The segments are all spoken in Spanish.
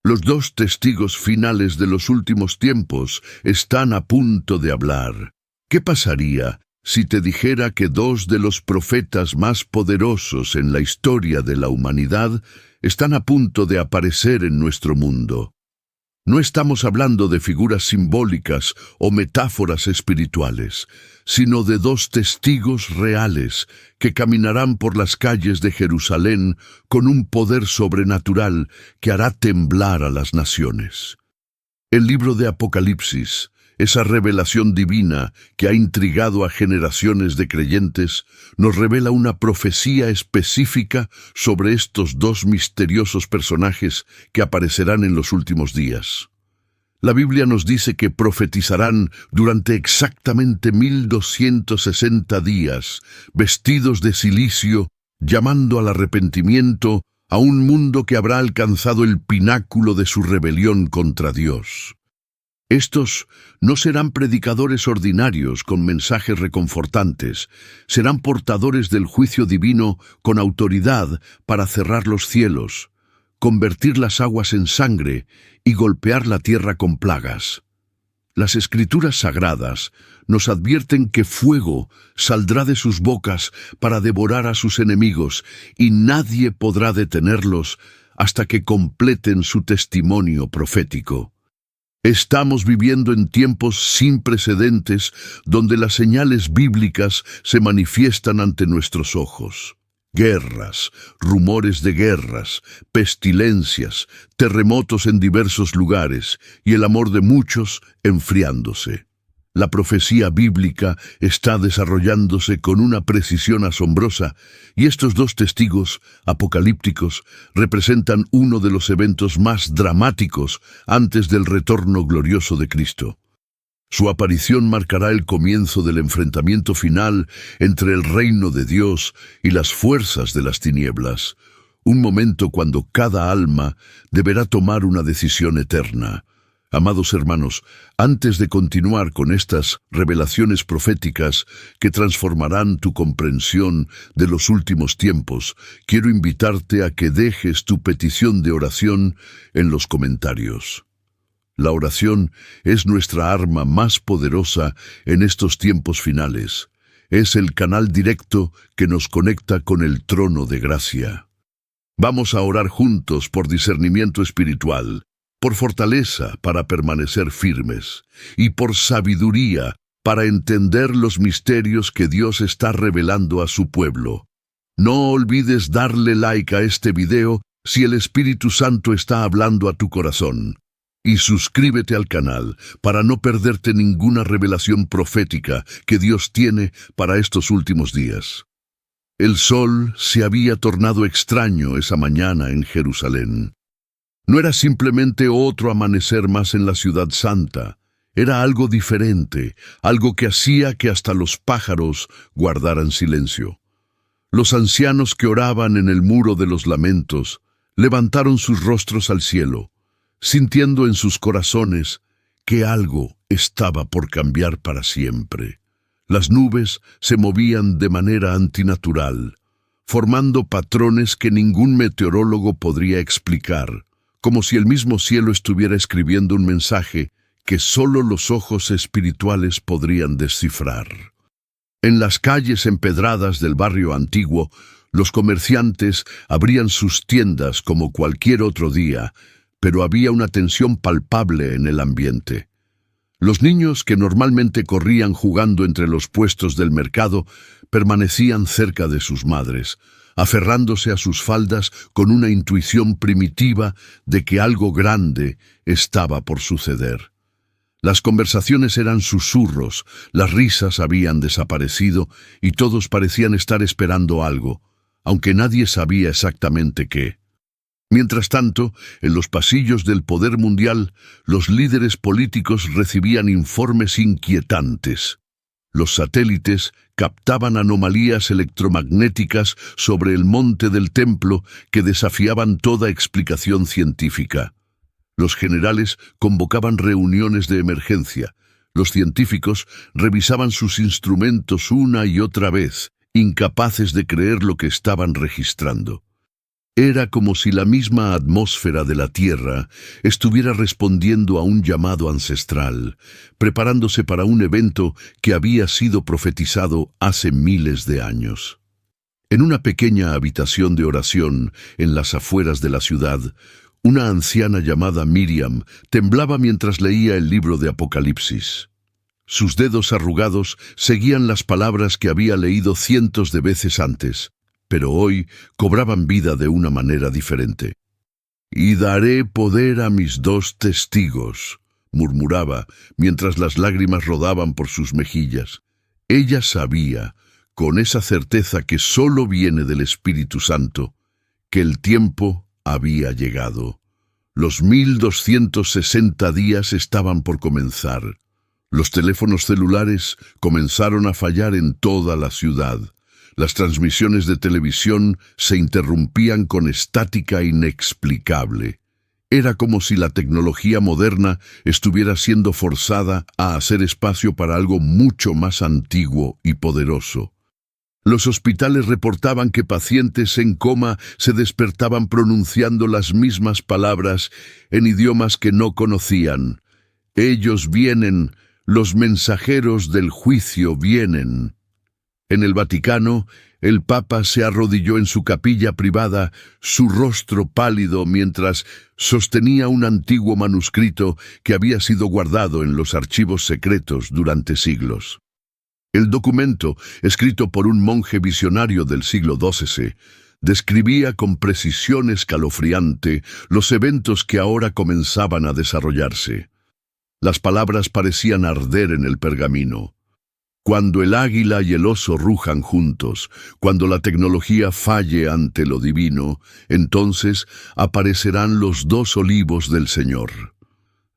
Los dos testigos finales de los últimos tiempos están a punto de hablar. ¿Qué pasaría si te dijera que dos de los profetas más poderosos en la historia de la humanidad están a punto de aparecer en nuestro mundo? No estamos hablando de figuras simbólicas o metáforas espirituales, sino de dos testigos reales que caminarán por las calles de Jerusalén con un poder sobrenatural que hará temblar a las naciones. El libro de Apocalipsis, esa revelación divina que ha intrigado a generaciones de creyentes, nos revela una profecía específica sobre estos dos misteriosos personajes que aparecerán en los últimos días. La Biblia nos dice que profetizarán durante exactamente 1260 días, vestidos de cilicio, llamando al arrepentimiento a un mundo que habrá alcanzado el pináculo de su rebelión contra Dios. Estos no serán predicadores ordinarios con mensajes reconfortantes, serán portadores del juicio divino con autoridad para cerrar los cielos, convertir las aguas en sangre y golpear la tierra con plagas. Las Escrituras sagradas nos advierten que fuego saldrá de sus bocas para devorar a sus enemigos y nadie podrá detenerlos hasta que completen su testimonio profético. Estamos viviendo en tiempos sin precedentes donde las señales bíblicas se manifiestan ante nuestros ojos. Guerras, rumores de guerras, pestilencias, terremotos en diversos lugares y el amor de muchos enfriándose. La profecía bíblica está desarrollándose con una precisión asombrosa y estos dos testigos apocalípticos representan uno de los eventos más dramáticos antes del retorno glorioso de Cristo. Su aparición marcará el comienzo del enfrentamiento final entre el reino de Dios y las fuerzas de las tinieblas, un momento cuando cada alma deberá tomar una decisión eterna. Amados hermanos, antes de continuar con estas revelaciones proféticas que transformarán tu comprensión de los últimos tiempos, quiero invitarte a que dejes tu petición de oración en los comentarios. La oración es nuestra arma más poderosa en estos tiempos finales. Es el canal directo que nos conecta con el trono de gracia. Vamos a orar juntos por discernimiento espiritual, por fortaleza para permanecer firmes y por sabiduría para entender los misterios que Dios está revelando a su pueblo. No olvides darle like a este video si el Espíritu Santo está hablando a tu corazón. Y suscríbete al canal para no perderte ninguna revelación profética que Dios tiene para estos últimos días. El sol se había tornado extraño esa mañana en Jerusalén. No era simplemente otro amanecer más en la ciudad santa, era algo diferente, algo que hacía que hasta los pájaros guardaran silencio. Los ancianos que oraban en el muro de los lamentos levantaron sus rostros al cielo, sintiendo en sus corazones que algo estaba por cambiar para siempre. Las nubes se movían de manera antinatural, formando patrones que ningún meteorólogo podría explicar, como si el mismo cielo estuviera escribiendo un mensaje que solo los ojos espirituales podrían descifrar. En las calles empedradas del barrio antiguo, los comerciantes abrían sus tiendas como cualquier otro día, pero había una tensión palpable en el ambiente. Los niños que normalmente corrían jugando entre los puestos del mercado permanecían cerca de sus madres, aferrándose a sus faldas con una intuición primitiva de que algo grande estaba por suceder. Las conversaciones eran susurros, las risas habían desaparecido y todos parecían estar esperando algo, aunque nadie sabía exactamente qué. Mientras tanto, en los pasillos del poder mundial, los líderes políticos recibían informes inquietantes. Los satélites captaban anomalías electromagnéticas sobre el monte del templo que desafiaban toda explicación científica. Los generales convocaban reuniones de emergencia. Los científicos revisaban sus instrumentos una y otra vez, incapaces de creer lo que estaban registrando. Era como si la misma atmósfera de la Tierra estuviera respondiendo a un llamado ancestral, preparándose para un evento que había sido profetizado hace miles de años. En una pequeña habitación de oración en las afueras de la ciudad, una anciana llamada Miriam temblaba mientras leía el libro de Apocalipsis. Sus dedos arrugados seguían las palabras que había leído cientos de veces antes, pero hoy cobraban vida de una manera diferente. «Y daré poder a mis 2 testigos», murmuraba, mientras las lágrimas rodaban por sus mejillas. Ella sabía, con esa certeza que solo viene del Espíritu Santo, que el tiempo había llegado. Los 1260 días estaban por comenzar. Los teléfonos celulares comenzaron a fallar en toda la ciudad. Las transmisiones de televisión se interrumpían con estática inexplicable. Era como si la tecnología moderna estuviera siendo forzada a hacer espacio para algo mucho más antiguo y poderoso. Los hospitales reportaban que pacientes en coma se despertaban pronunciando las mismas palabras en idiomas que no conocían. «Ellos vienen, los mensajeros del juicio vienen». En el Vaticano, el Papa se arrodilló en su capilla privada, su rostro pálido mientras sostenía un antiguo manuscrito que había sido guardado en los archivos secretos durante siglos. El documento, escrito por un monje visionario del siglo XII, describía con precisión escalofriante los eventos que ahora comenzaban a desarrollarse. Las palabras parecían arder en el pergamino. Cuando el águila y el oso rujan juntos, cuando la tecnología falle ante lo divino, entonces aparecerán los 2 olivos del Señor.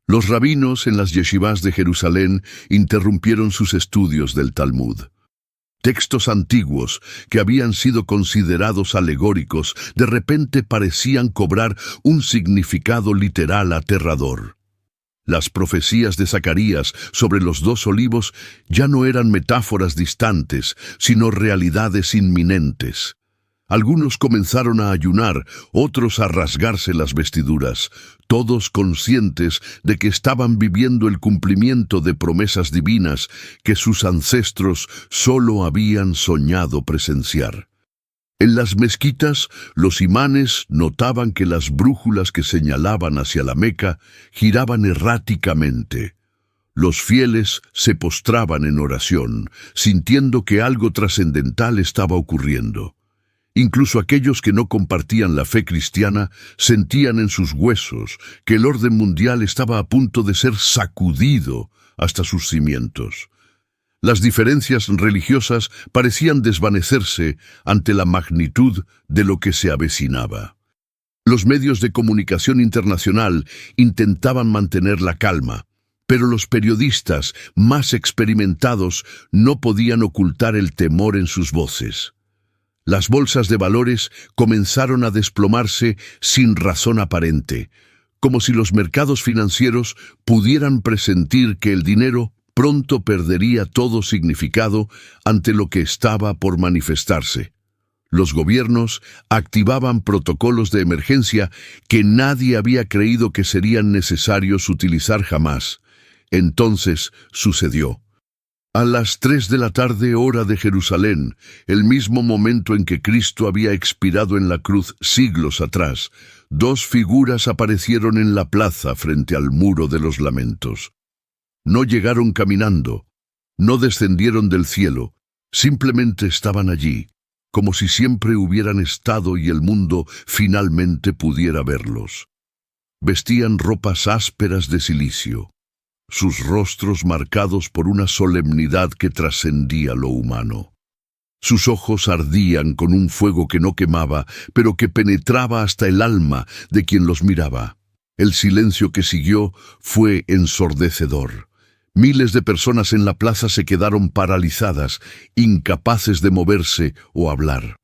Los rabinos en las yeshivás de Jerusalén interrumpieron sus estudios del Talmud. Textos antiguos que habían sido considerados alegóricos de repente parecían cobrar un significado literal aterrador. Las profecías de Zacarías sobre los 2 olivos ya no eran metáforas distantes, sino realidades inminentes. Algunos comenzaron a ayunar, otros a rasgarse las vestiduras, todos conscientes de que estaban viviendo el cumplimiento de promesas divinas que sus ancestros solo habían soñado presenciar. En las mezquitas, los imanes notaban que las brújulas que señalaban hacia la Meca giraban erráticamente. Los fieles se postraban en oración, sintiendo que algo trascendental estaba ocurriendo. Incluso aquellos que no compartían la fe cristiana sentían en sus huesos que el orden mundial estaba a punto de ser sacudido hasta sus cimientos. Las diferencias religiosas parecían desvanecerse ante la magnitud de lo que se avecinaba. Los medios de comunicación internacional intentaban mantener la calma, pero los periodistas más experimentados no podían ocultar el temor en sus voces. Las bolsas de valores comenzaron a desplomarse sin razón aparente, como si los mercados financieros pudieran presentir que el dinero pronto perdería todo significado ante lo que estaba por manifestarse. Los gobiernos activaban protocolos de emergencia que nadie había creído que serían necesarios utilizar jamás. Entonces sucedió. A las 3 de la tarde, hora de Jerusalén, el mismo momento en que Cristo había expirado en la cruz siglos atrás, 2 figuras aparecieron en la plaza frente al muro de los lamentos. No llegaron caminando, no descendieron del cielo, simplemente estaban allí, como si siempre hubieran estado y el mundo finalmente pudiera verlos. Vestían ropas ásperas de silicio, sus rostros marcados por una solemnidad que trascendía lo humano. Sus ojos ardían con un fuego que no quemaba, pero que penetraba hasta el alma de quien los miraba. El silencio que siguió fue ensordecedor. Miles de personas en la plaza se quedaron paralizadas, incapaces de moverse o hablar.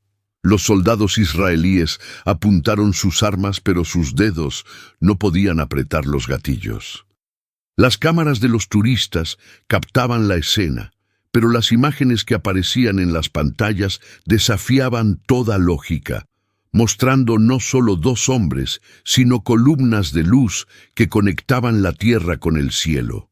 Los soldados israelíes apuntaron sus armas, pero sus dedos no podían apretar los gatillos. Las cámaras de los turistas captaban la escena, pero las imágenes que aparecían en las pantallas desafiaban toda lógica. mostrando no solo dos hombres, sino columnas de luz que conectaban la tierra con el cielo.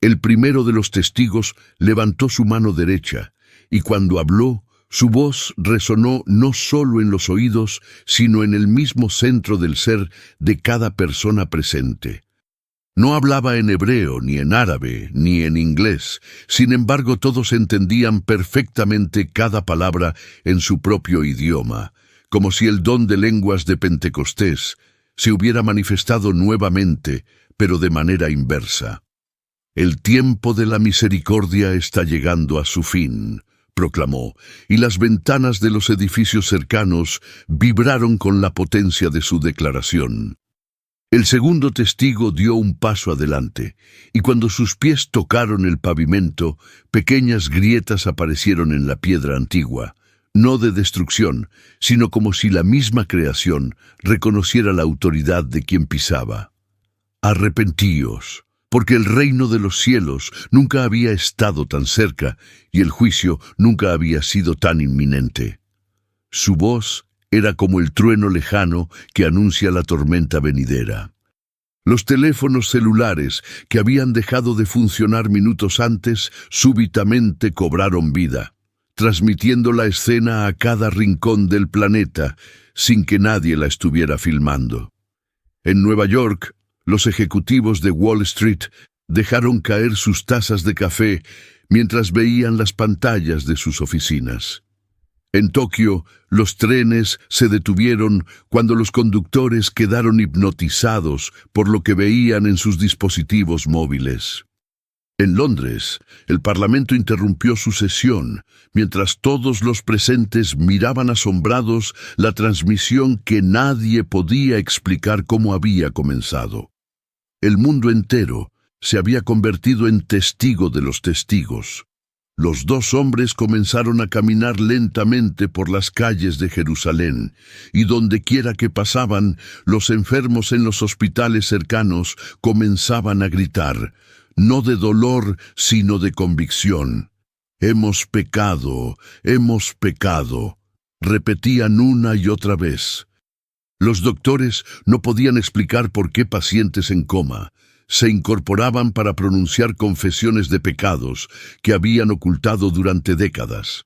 El primero de los testigos levantó su mano derecha, y cuando habló, su voz resonó no solo en los oídos, sino en el mismo centro del ser de cada persona presente. No hablaba en hebreo, ni en árabe, ni en inglés. Sin embargo, todos entendían perfectamente cada palabra en su propio idioma, como si el don de lenguas de Pentecostés se hubiera manifestado nuevamente, pero de manera inversa. El tiempo de la misericordia está llegando a su fin, proclamó, y las ventanas de los edificios cercanos vibraron con la potencia de su declaración. El segundo testigo dio un paso adelante, y cuando sus pies tocaron el pavimento, pequeñas grietas aparecieron en la piedra antigua, no de destrucción, sino como si la misma creación reconociera la autoridad de quien pisaba. Arrepentíos, porque el reino de los cielos nunca había estado tan cerca, y el juicio nunca había sido tan inminente. Su voz era como el trueno lejano que anuncia la tormenta venidera. Los teléfonos celulares, que habían dejado de funcionar minutos antes, súbitamente cobraron vida, transmitiendo la escena a cada rincón del planeta, sin que nadie la estuviera filmando. En Nueva York, los ejecutivos de Wall Street dejaron caer sus tazas de café mientras veían las pantallas de sus oficinas. En Tokio, los trenes se detuvieron cuando los conductores quedaron hipnotizados por lo que veían en sus dispositivos móviles. En Londres, el Parlamento interrumpió su sesión, mientras todos los presentes miraban asombrados la transmisión que nadie podía explicar cómo había comenzado. El mundo entero se había convertido en testigo de los testigos. Los dos hombres comenzaron a caminar lentamente por las calles de Jerusalén, y dondequiera que pasaban, los enfermos en los hospitales cercanos comenzaban a gritar, no de dolor, sino de convicción. Hemos pecado, repetían una y otra vez. Los doctores no podían explicar por qué pacientes en coma se incorporaban para pronunciar confesiones de pecados que habían ocultado durante décadas.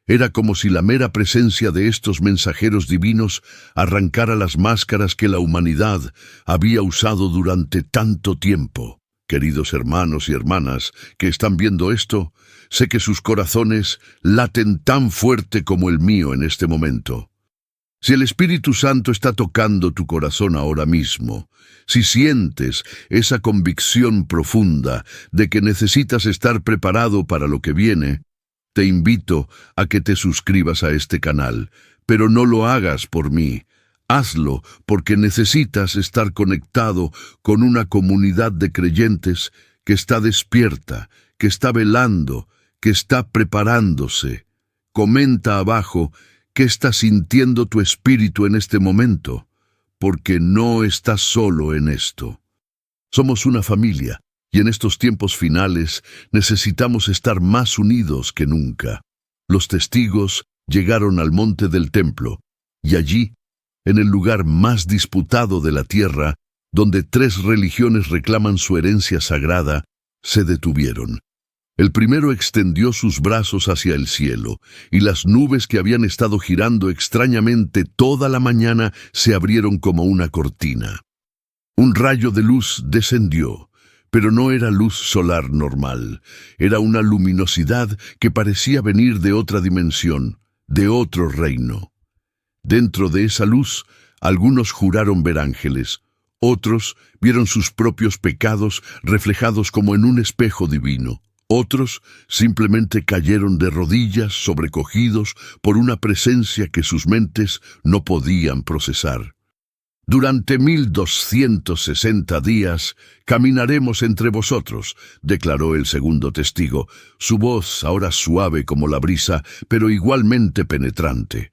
Era como si la mera presencia de estos mensajeros divinos arrancara las máscaras que la humanidad había usado durante tanto tiempo. Queridos hermanos y hermanas que están viendo esto, sé que sus corazones laten tan fuerte como el mío en este momento. Si el Espíritu Santo está tocando tu corazón ahora mismo, si sientes esa convicción profunda de que necesitas estar preparado para lo que viene, te invito a que te suscribas a este canal, pero no lo hagas por mí. Hazlo porque necesitas estar conectado con una comunidad de creyentes que está despierta, que está velando, que está preparándose. Comenta abajo qué está sintiendo tu espíritu en este momento, porque no estás solo en esto. Somos una familia, y en estos tiempos finales necesitamos estar más unidos que nunca. Los testigos llegaron al monte del templo, y allí, en el lugar más disputado de la tierra, donde 3 religiones reclaman su herencia sagrada, se detuvieron. El primero extendió sus brazos hacia el cielo, y las nubes que habían estado girando extrañamente toda la mañana se abrieron como una cortina. Un rayo de luz descendió, pero no era luz solar normal, era una luminosidad que parecía venir de otra dimensión, de otro reino. Dentro de esa luz, algunos juraron ver ángeles, otros vieron sus propios pecados reflejados como en un espejo divino. Otros simplemente cayeron de rodillas, sobrecogidos por una presencia que sus mentes no podían procesar. Durante 1260 días caminaremos entre vosotros, declaró el segundo testigo, su voz ahora suave como la brisa, pero igualmente penetrante.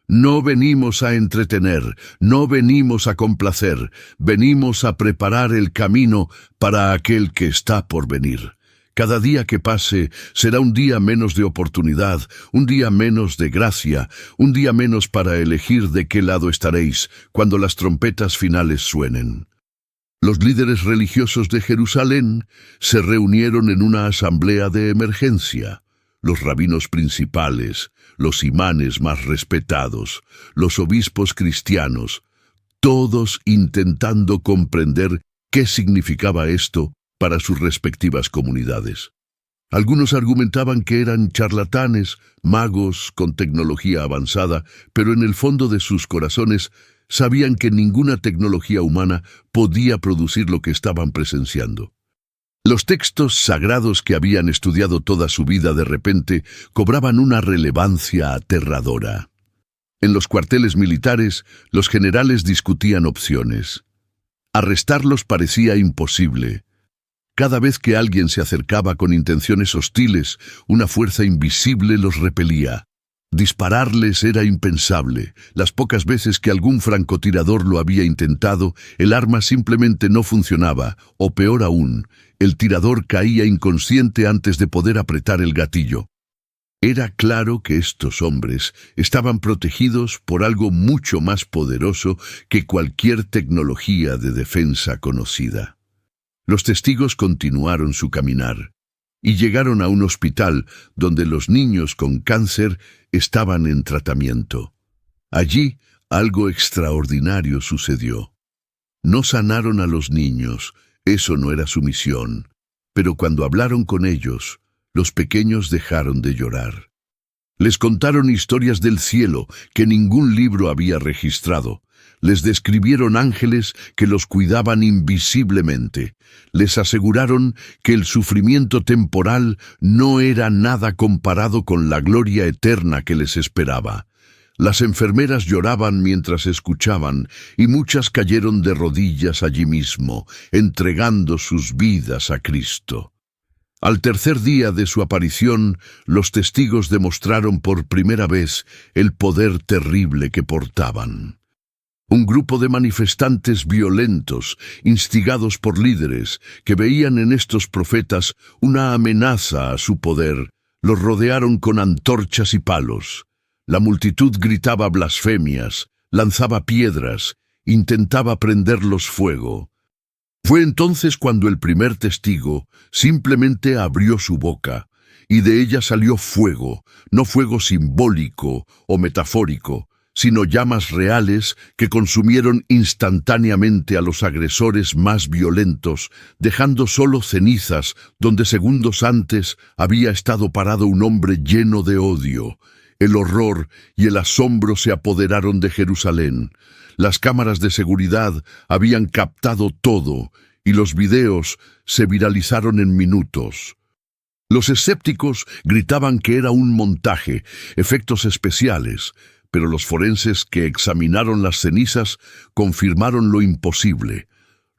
No venimos a entretener, no venimos a complacer, venimos a preparar el camino para aquel que está por venir. Cada día que pase será un día menos de oportunidad, un día menos de gracia, un día menos para elegir de qué lado estaréis cuando las trompetas finales suenen. Los líderes religiosos de Jerusalén se reunieron en una asamblea de emergencia. Los rabinos principales, los imanes más respetados, los obispos cristianos, todos intentando comprender qué significaba esto para sus respectivas comunidades. Algunos argumentaban que eran charlatanes, magos con tecnología avanzada, pero en el fondo de sus corazones sabían que ninguna tecnología humana podía producir lo que estaban presenciando. Los textos sagrados que habían estudiado toda su vida de repente cobraban una relevancia aterradora. En los cuarteles militares, los generales discutían opciones. Arrestarlos parecía imposible. Cada vez que alguien se acercaba con intenciones hostiles, una fuerza invisible los repelía. Dispararles era impensable. Las pocas veces que algún francotirador lo había intentado, el arma simplemente no funcionaba, o peor aún, el tirador caía inconsciente antes de poder apretar el gatillo. Era claro que estos hombres estaban protegidos por algo mucho más poderoso que cualquier tecnología de defensa conocida. Los testigos continuaron su caminar y llegaron a un hospital donde los niños con cáncer estaban en tratamiento. Allí algo extraordinario sucedió. No sanaron a los niños, eso no era su misión, pero cuando hablaron con ellos, los pequeños dejaron de llorar. Les contaron historias del cielo que ningún libro había registrado. Les describieron ángeles que los cuidaban invisiblemente. Les aseguraron que el sufrimiento temporal no era nada comparado con la gloria eterna que les esperaba. Las enfermeras lloraban mientras escuchaban, y muchas cayeron de rodillas allí mismo, entregando sus vidas a Cristo. Al tercer día de su aparición, los testigos demostraron por primera vez el poder terrible que portaban. Un grupo de manifestantes violentos, instigados por líderes que veían en estos profetas una amenaza a su poder, los rodearon con antorchas y palos. La multitud gritaba blasfemias, lanzaba piedras, intentaba prenderlos fuego. Fue entonces cuando el primer testigo simplemente abrió su boca, y de ella salió fuego, no fuego simbólico o metafórico, sino llamas reales que consumieron instantáneamente a los agresores más violentos, dejando solo cenizas donde segundos antes había estado parado un hombre lleno de odio. El horror y el asombro se apoderaron de Jerusalén. Las cámaras de seguridad habían captado todo, y los videos se viralizaron en minutos. Los escépticos gritaban que era un montaje, efectos especiales, pero los forenses que examinaron las cenizas confirmaron lo imposible.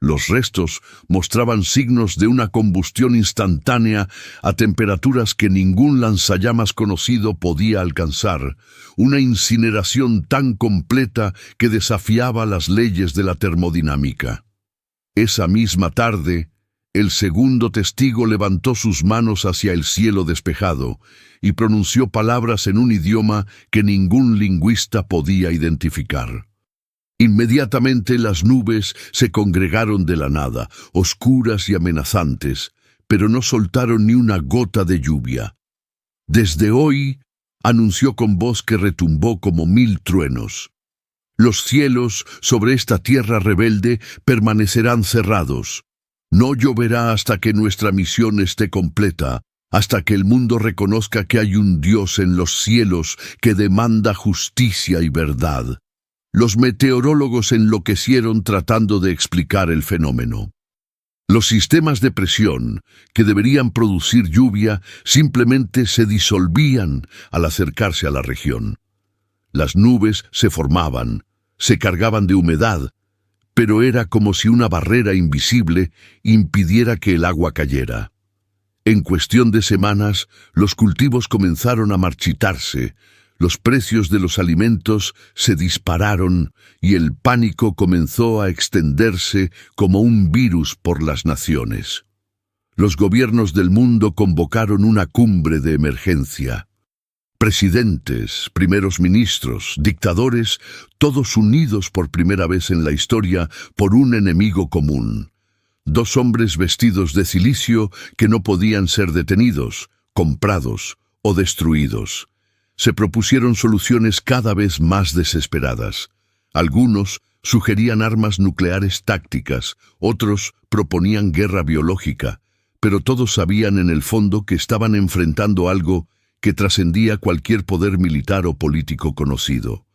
Los restos mostraban signos de una combustión instantánea a temperaturas que ningún lanzallamas conocido podía alcanzar, una incineración tan completa que desafiaba las leyes de la termodinámica. Esa misma tarde, el segundo testigo levantó sus manos hacia el cielo despejado y pronunció palabras en un idioma que ningún lingüista podía identificar. Inmediatamente las nubes se congregaron de la nada, oscuras y amenazantes, pero no soltaron ni una gota de lluvia. Desde hoy, anunció con voz que retumbó como 1000 truenos. Los cielos sobre esta tierra rebelde permanecerán cerrados. No lloverá hasta que nuestra misión esté completa, hasta que el mundo reconozca que hay un Dios en los cielos que demanda justicia y verdad. Los meteorólogos enloquecieron tratando de explicar el fenómeno. Los sistemas de presión, que deberían producir lluvia, simplemente se disolvían al acercarse a la región. Las nubes se formaban, se cargaban de humedad, pero era como si una barrera invisible impidiera que el agua cayera. En cuestión de semanas, los cultivos comenzaron a marchitarse, los precios de los alimentos se dispararon y el pánico comenzó a extenderse como un virus por las naciones. Los gobiernos del mundo convocaron una cumbre de emergencia. Presidentes, primeros ministros, dictadores, todos unidos por primera vez en la historia por un enemigo común. Dos hombres vestidos de cilicio que no podían ser detenidos, comprados o destruidos. Se propusieron soluciones cada vez más desesperadas. Algunos sugerían armas nucleares tácticas, otros proponían guerra biológica, pero todos sabían en el fondo que estaban enfrentando algo que trascendía cualquier poder militar o político conocido.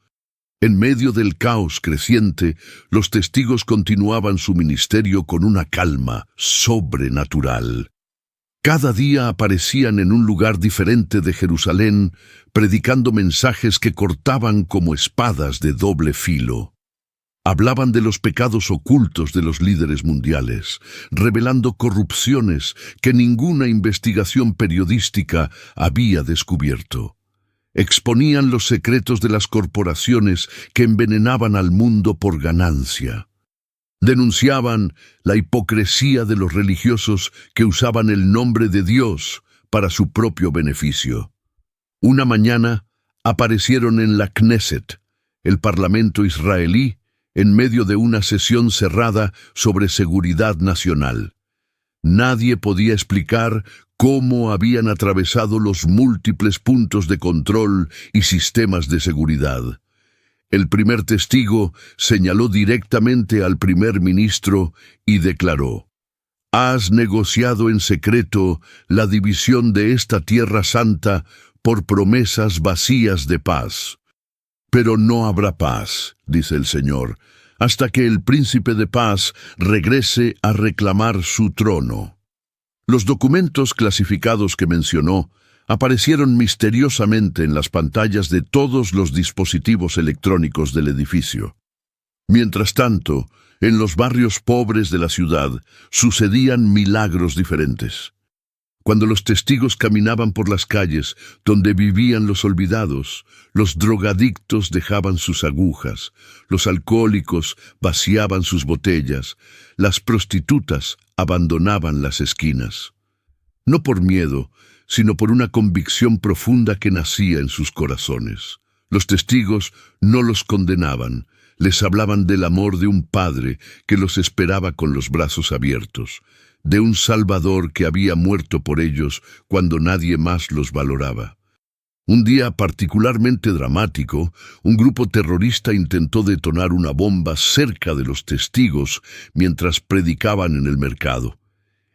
En medio del caos creciente, los testigos continuaban su ministerio con una calma sobrenatural. Cada día aparecían en un lugar diferente de Jerusalén, predicando mensajes que cortaban como espadas de doble filo. Hablaban de los pecados ocultos de los líderes mundiales, revelando corrupciones que ninguna investigación periodística había descubierto. Exponían los secretos de las corporaciones que envenenaban al mundo por ganancia. Denunciaban la hipocresía de los religiosos que usaban el nombre de Dios para su propio beneficio. Una mañana aparecieron en la Knesset, el parlamento israelí, en medio de una sesión cerrada sobre seguridad nacional. Nadie podía explicar cómo habían atravesado los múltiples puntos de control y sistemas de seguridad. El primer testigo señaló directamente al primer ministro y declaró: «Has negociado en secreto la división de esta tierra santa por promesas vacías de paz. Pero no habrá paz, dice el Señor, hasta que el príncipe de paz regrese a reclamar su trono». Los documentos clasificados que mencionó aparecieron misteriosamente en las pantallas de todos los dispositivos electrónicos del edificio. Mientras tanto, en los barrios pobres de la ciudad sucedían milagros diferentes. Cuando los testigos caminaban por las calles donde vivían los olvidados, los drogadictos dejaban sus agujas, los alcohólicos vaciaban sus botellas, las prostitutas abandonaban las esquinas. No por miedo, sino por una convicción profunda que nacía en sus corazones. Los testigos no los condenaban, les hablaban del amor de un padre que los esperaba con los brazos abiertos, de un Salvador que había muerto por ellos cuando nadie más los valoraba. Un día particularmente dramático, un grupo terrorista intentó detonar una bomba cerca de los testigos mientras predicaban en el mercado.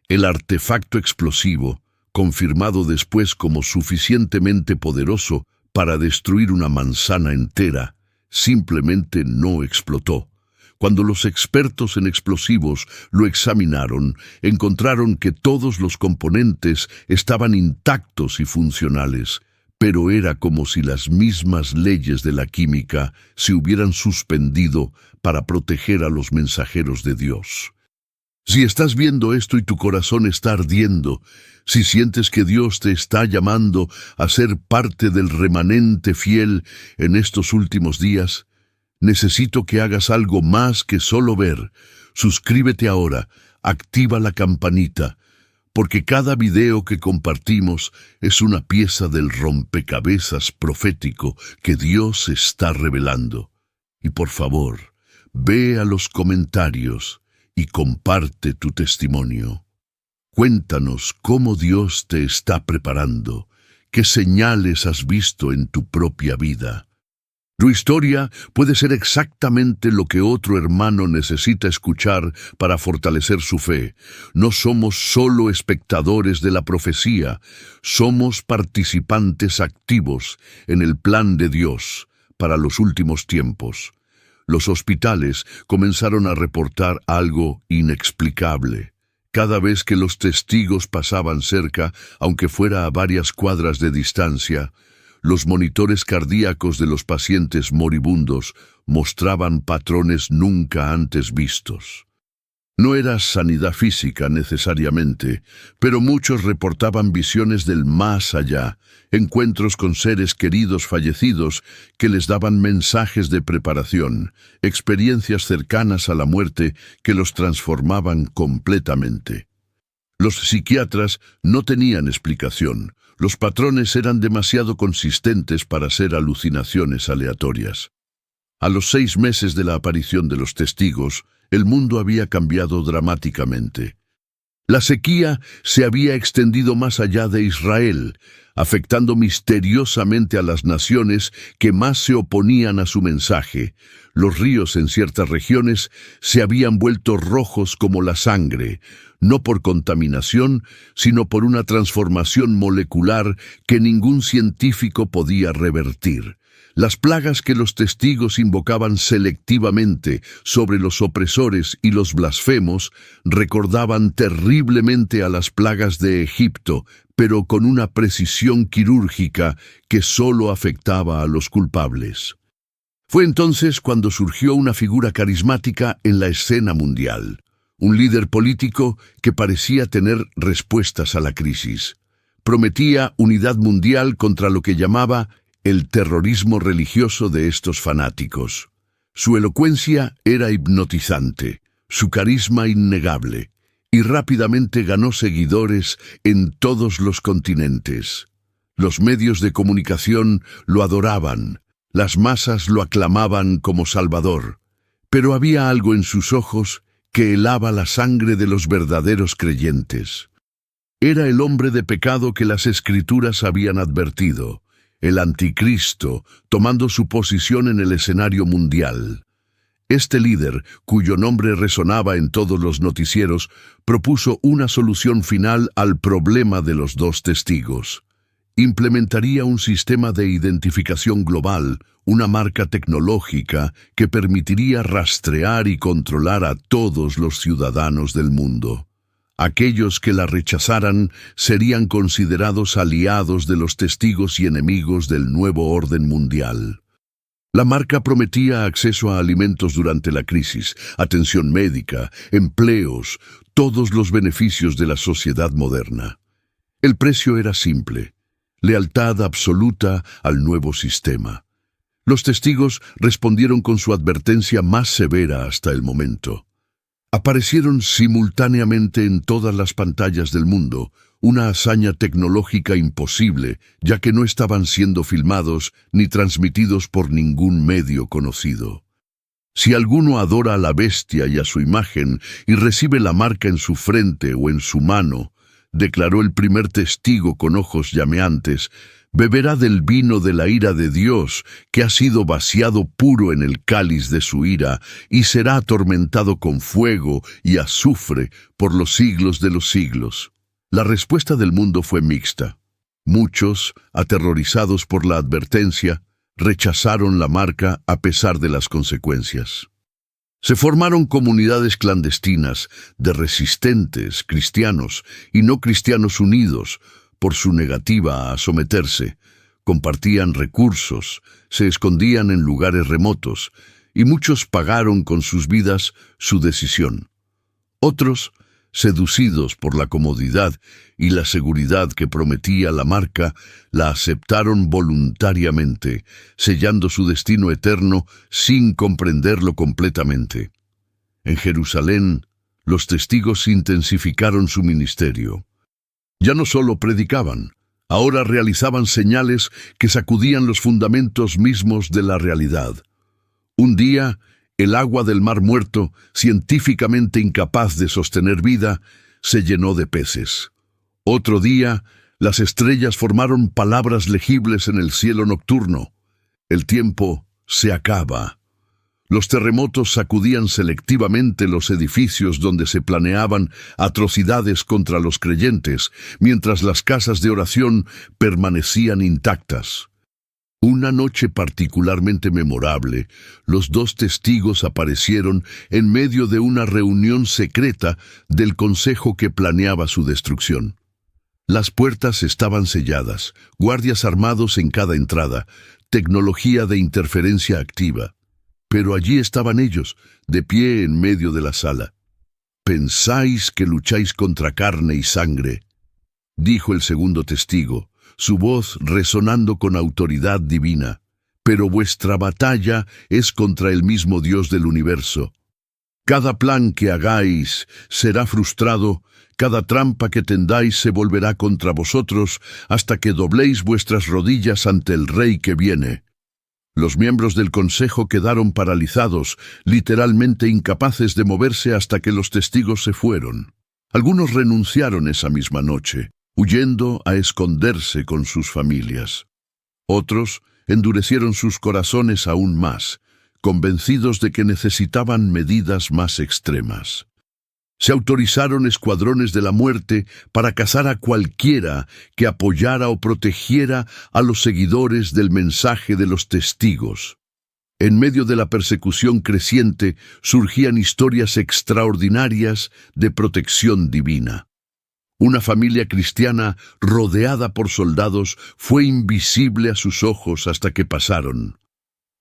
El artefacto explosivo, confirmado después como suficientemente poderoso para destruir una manzana entera, simplemente no explotó. Cuando los expertos en explosivos lo examinaron, encontraron que todos los componentes estaban intactos y funcionales, pero era como si las mismas leyes de la química se hubieran suspendido para proteger a los mensajeros de Dios. Si estás viendo esto y tu corazón está ardiendo, si sientes que Dios te está llamando a ser parte del remanente fiel en estos últimos días, necesito que hagas algo más que solo ver. Suscríbete ahora, activa la campanita, porque cada video que compartimos es una pieza del rompecabezas profético que Dios está revelando. Y por favor, ve a los comentarios y comparte tu testimonio. Cuéntanos cómo Dios te está preparando, qué señales has visto en tu propia vida. Tu historia puede ser exactamente lo que otro hermano necesita escuchar para fortalecer su fe. No somos solo espectadores de la profecía, somos participantes activos en el plan de Dios para los últimos tiempos. Los hospitales comenzaron a reportar algo inexplicable. Cada vez que los testigos pasaban cerca, aunque fuera a varias cuadras de distancia, los monitores cardíacos de los pacientes moribundos mostraban patrones nunca antes vistos. No era sanidad física necesariamente, pero muchos reportaban visiones del más allá, encuentros con seres queridos fallecidos que les daban mensajes de preparación, experiencias cercanas a la muerte que los transformaban completamente. Los psiquiatras no tenían explicación. Los patrones eran demasiado consistentes para ser alucinaciones aleatorias. A los 6 meses de la aparición de los testigos, el mundo había cambiado dramáticamente. La sequía se había extendido más allá de Israel, afectando misteriosamente a las naciones que más se oponían a su mensaje. Los ríos en ciertas regiones se habían vuelto rojos como la sangre, no por contaminación, sino por una transformación molecular que ningún científico podía revertir. Las plagas que los testigos invocaban selectivamente sobre los opresores y los blasfemos recordaban terriblemente a las plagas de Egipto, pero con una precisión quirúrgica que solo afectaba a los culpables. Fue entonces cuando surgió una figura carismática en la escena mundial, un líder político que parecía tener respuestas a la crisis. Prometía unidad mundial contra lo que llamaba el terrorismo religioso de estos fanáticos. Su elocuencia era hipnotizante, su carisma innegable, y rápidamente ganó seguidores en todos los continentes. Los medios de comunicación lo adoraban, las masas lo aclamaban como Salvador, pero había algo en sus ojos que helaba la sangre de los verdaderos creyentes. Era el hombre de pecado que las Escrituras habían advertido, el anticristo, tomando su posición en el escenario mundial. Este líder, cuyo nombre resonaba en todos los noticieros, propuso una solución final al problema de los 2 testigos. Implementaría un sistema de identificación global, una marca tecnológica que permitiría rastrear y controlar a todos los ciudadanos del mundo. Aquellos que la rechazaran serían considerados aliados de los testigos y enemigos del nuevo orden mundial. La marca prometía acceso a alimentos durante la crisis, atención médica, empleos, todos los beneficios de la sociedad moderna. El precio era simple: lealtad absoluta al nuevo sistema. Los testigos respondieron con su advertencia más severa hasta el momento. Aparecieron simultáneamente en todas las pantallas del mundo, una hazaña tecnológica imposible, ya que no estaban siendo filmados ni transmitidos por ningún medio conocido. Si alguno adora a la bestia y a su imagen y recibe la marca en su frente o en su mano, declaró el primer testigo con ojos llameantes, beberá del vino de la ira de Dios, que ha sido vaciado puro en el cáliz de su ira, y será atormentado con fuego y azufre por los siglos de los siglos. La respuesta del mundo fue mixta. Muchos, aterrorizados por la advertencia, rechazaron la marca a pesar de las consecuencias. Se formaron comunidades clandestinas de resistentes, cristianos y no cristianos unidos, por su negativa a someterse. Compartían recursos, se escondían en lugares remotos, y muchos pagaron con sus vidas su decisión. Otros, seducidos por la comodidad y la seguridad que prometía la marca, la aceptaron voluntariamente, sellando su destino eterno sin comprenderlo completamente. En Jerusalén, los testigos intensificaron su ministerio. Ya no solo predicaban, ahora realizaban señales que sacudían los fundamentos mismos de la realidad. Un día, el agua del Mar Muerto, científicamente incapaz de sostener vida, se llenó de peces. Otro día, las estrellas formaron palabras legibles en el cielo nocturno. El tiempo se acaba. Los terremotos sacudían selectivamente los edificios donde se planeaban atrocidades contra los creyentes, mientras las casas de oración permanecían intactas. Una noche particularmente memorable, los 2 testigos aparecieron en medio de una reunión secreta del consejo que planeaba su destrucción. Las puertas estaban selladas, guardias armados en cada entrada, tecnología de interferencia activa. Pero allí estaban ellos, de pie en medio de la sala. «Pensáis que lucháis contra carne y sangre», dijo el segundo testigo, su voz resonando con autoridad divina, «pero vuestra batalla es contra el mismo Dios del universo. Cada plan que hagáis será frustrado, cada trampa que tendáis se volverá contra vosotros, hasta que dobléis vuestras rodillas ante el Rey que viene. Los miembros del consejo quedaron paralizados, literalmente incapaces de moverse hasta que los testigos se fueron. Algunos renunciaron esa misma noche, huyendo a esconderse con sus familias. Otros endurecieron sus corazones aún más, convencidos de que necesitaban medidas más extremas. Se autorizaron escuadrones de la muerte para cazar a cualquiera que apoyara o protegiera a los seguidores del mensaje de los testigos. En medio de la persecución creciente surgían historias extraordinarias de protección divina. Una familia cristiana rodeada por soldados fue invisible a sus ojos hasta que pasaron.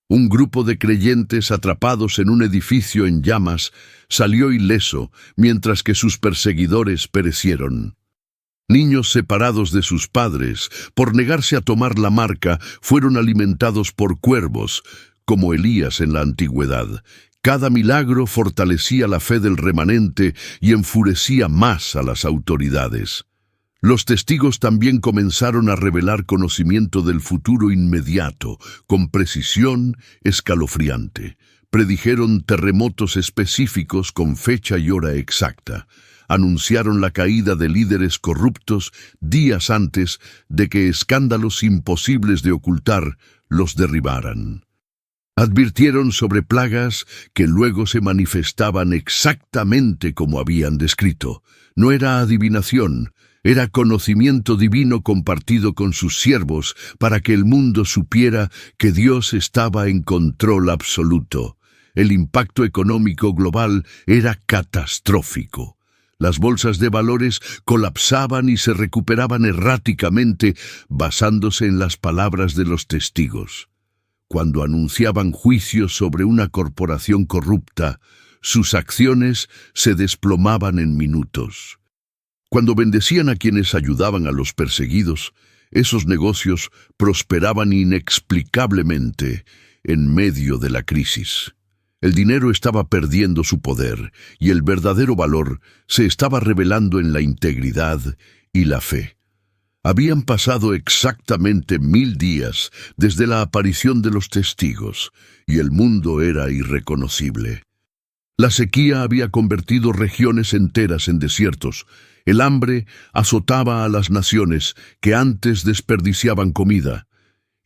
Un grupo de creyentes atrapados en un edificio en llamas salió ileso, mientras que sus perseguidores perecieron. Niños separados de sus padres, por negarse a tomar la marca, fueron alimentados por cuervos, como Elías en la antigüedad. Cada milagro fortalecía la fe del remanente y enfurecía más a las autoridades. Los testigos también comenzaron a revelar conocimiento del futuro inmediato, con precisión escalofriante. Predijeron terremotos específicos con fecha y hora exacta. Anunciaron la caída de líderes corruptos días antes de que escándalos imposibles de ocultar los derribaran. Advirtieron sobre plagas que luego se manifestaban exactamente como habían descrito. No era adivinación, era conocimiento divino compartido con sus siervos para que el mundo supiera que Dios estaba en control absoluto. El impacto económico global era catastrófico. Las bolsas de valores colapsaban y se recuperaban erráticamente basándose en las palabras de los testigos. Cuando anunciaban juicios sobre una corporación corrupta, sus acciones se desplomaban en minutos. Cuando bendecían a quienes ayudaban a los perseguidos, esos negocios prosperaban inexplicablemente en medio de la crisis. El dinero estaba perdiendo su poder y el verdadero valor se estaba revelando en la integridad y la fe. Habían pasado exactamente 1000 días desde la aparición de los testigos y el mundo era irreconocible. La sequía había convertido regiones enteras en desiertos. El hambre azotaba a las naciones que antes desperdiciaban comida,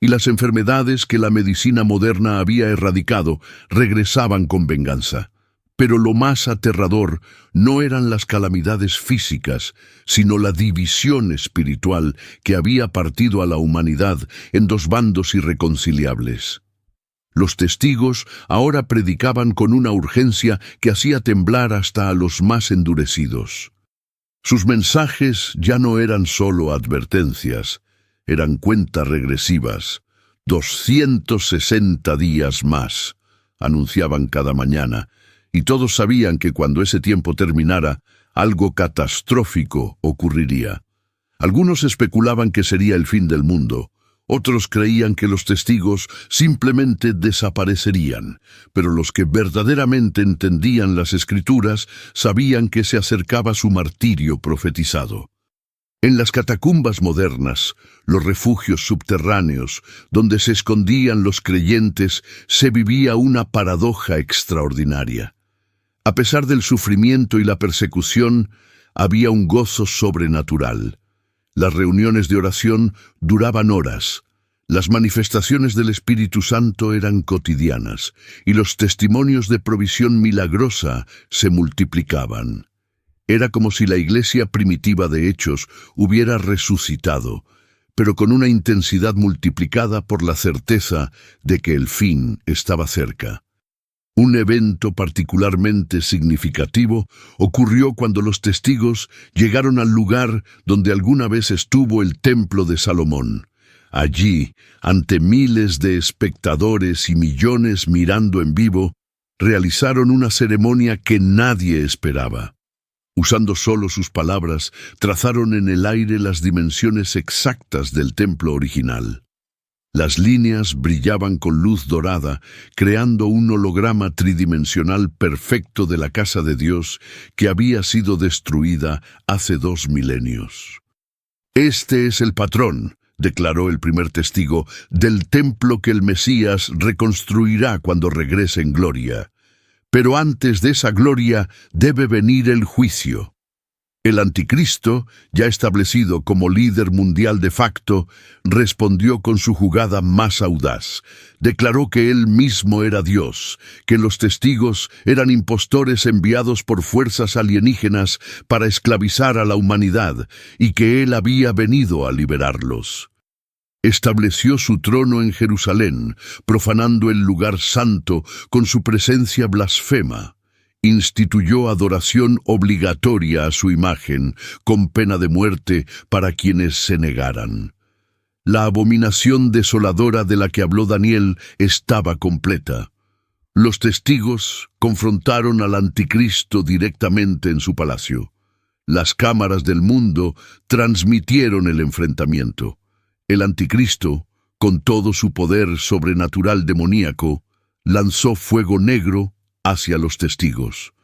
y las enfermedades que la medicina moderna había erradicado regresaban con venganza. Pero lo más aterrador no eran las calamidades físicas, sino la división espiritual que había partido a la humanidad en dos bandos irreconciliables. Los testigos ahora predicaban con una urgencia que hacía temblar hasta a los más endurecidos. Sus mensajes ya no eran solo advertencias, eran cuentas regresivas. 260 días más, anunciaban cada mañana, y todos sabían que cuando ese tiempo terminara, algo catastrófico ocurriría. Algunos especulaban que sería el fin del mundo. Otros creían que los testigos simplemente desaparecerían, pero los que verdaderamente entendían las Escrituras sabían que se acercaba su martirio profetizado. En las catacumbas modernas, los refugios subterráneos, donde se escondían los creyentes, se vivía una paradoja extraordinaria. A pesar del sufrimiento y la persecución, había un gozo sobrenatural. Las reuniones de oración duraban horas, las manifestaciones del Espíritu Santo eran cotidianas, y los testimonios de provisión milagrosa se multiplicaban. Era como si la iglesia primitiva de Hechos hubiera resucitado, pero con una intensidad multiplicada por la certeza de que el fin estaba cerca. Un evento particularmente significativo ocurrió cuando los testigos llegaron al lugar donde alguna vez estuvo el templo de Salomón. Allí, ante miles de espectadores y millones mirando en vivo, realizaron una ceremonia que nadie esperaba. Usando solo sus palabras, trazaron en el aire las dimensiones exactas del templo original. Las líneas brillaban con luz dorada, creando un holograma tridimensional perfecto de la casa de Dios que había sido destruida hace 2 milenios. «Este es el patrón», declaró el primer testigo, «del templo que el Mesías reconstruirá cuando regrese en gloria. Pero antes de esa gloria debe venir el juicio». El anticristo, ya establecido como líder mundial de facto, respondió con su jugada más audaz. Declaró que él mismo era Dios, que los testigos eran impostores enviados por fuerzas alienígenas para esclavizar a la humanidad y que él había venido a liberarlos. Estableció su trono en Jerusalén, profanando el lugar santo con su presencia blasfema. Instituyó adoración obligatoria a su imagen, con pena de muerte para quienes se negaran. La abominación desoladora de la que habló Daniel estaba completa. Los testigos confrontaron al anticristo directamente en su palacio. Las cámaras del mundo transmitieron el enfrentamiento. El anticristo, con todo su poder sobrenatural demoníaco, lanzó fuego negro hacia los testigos.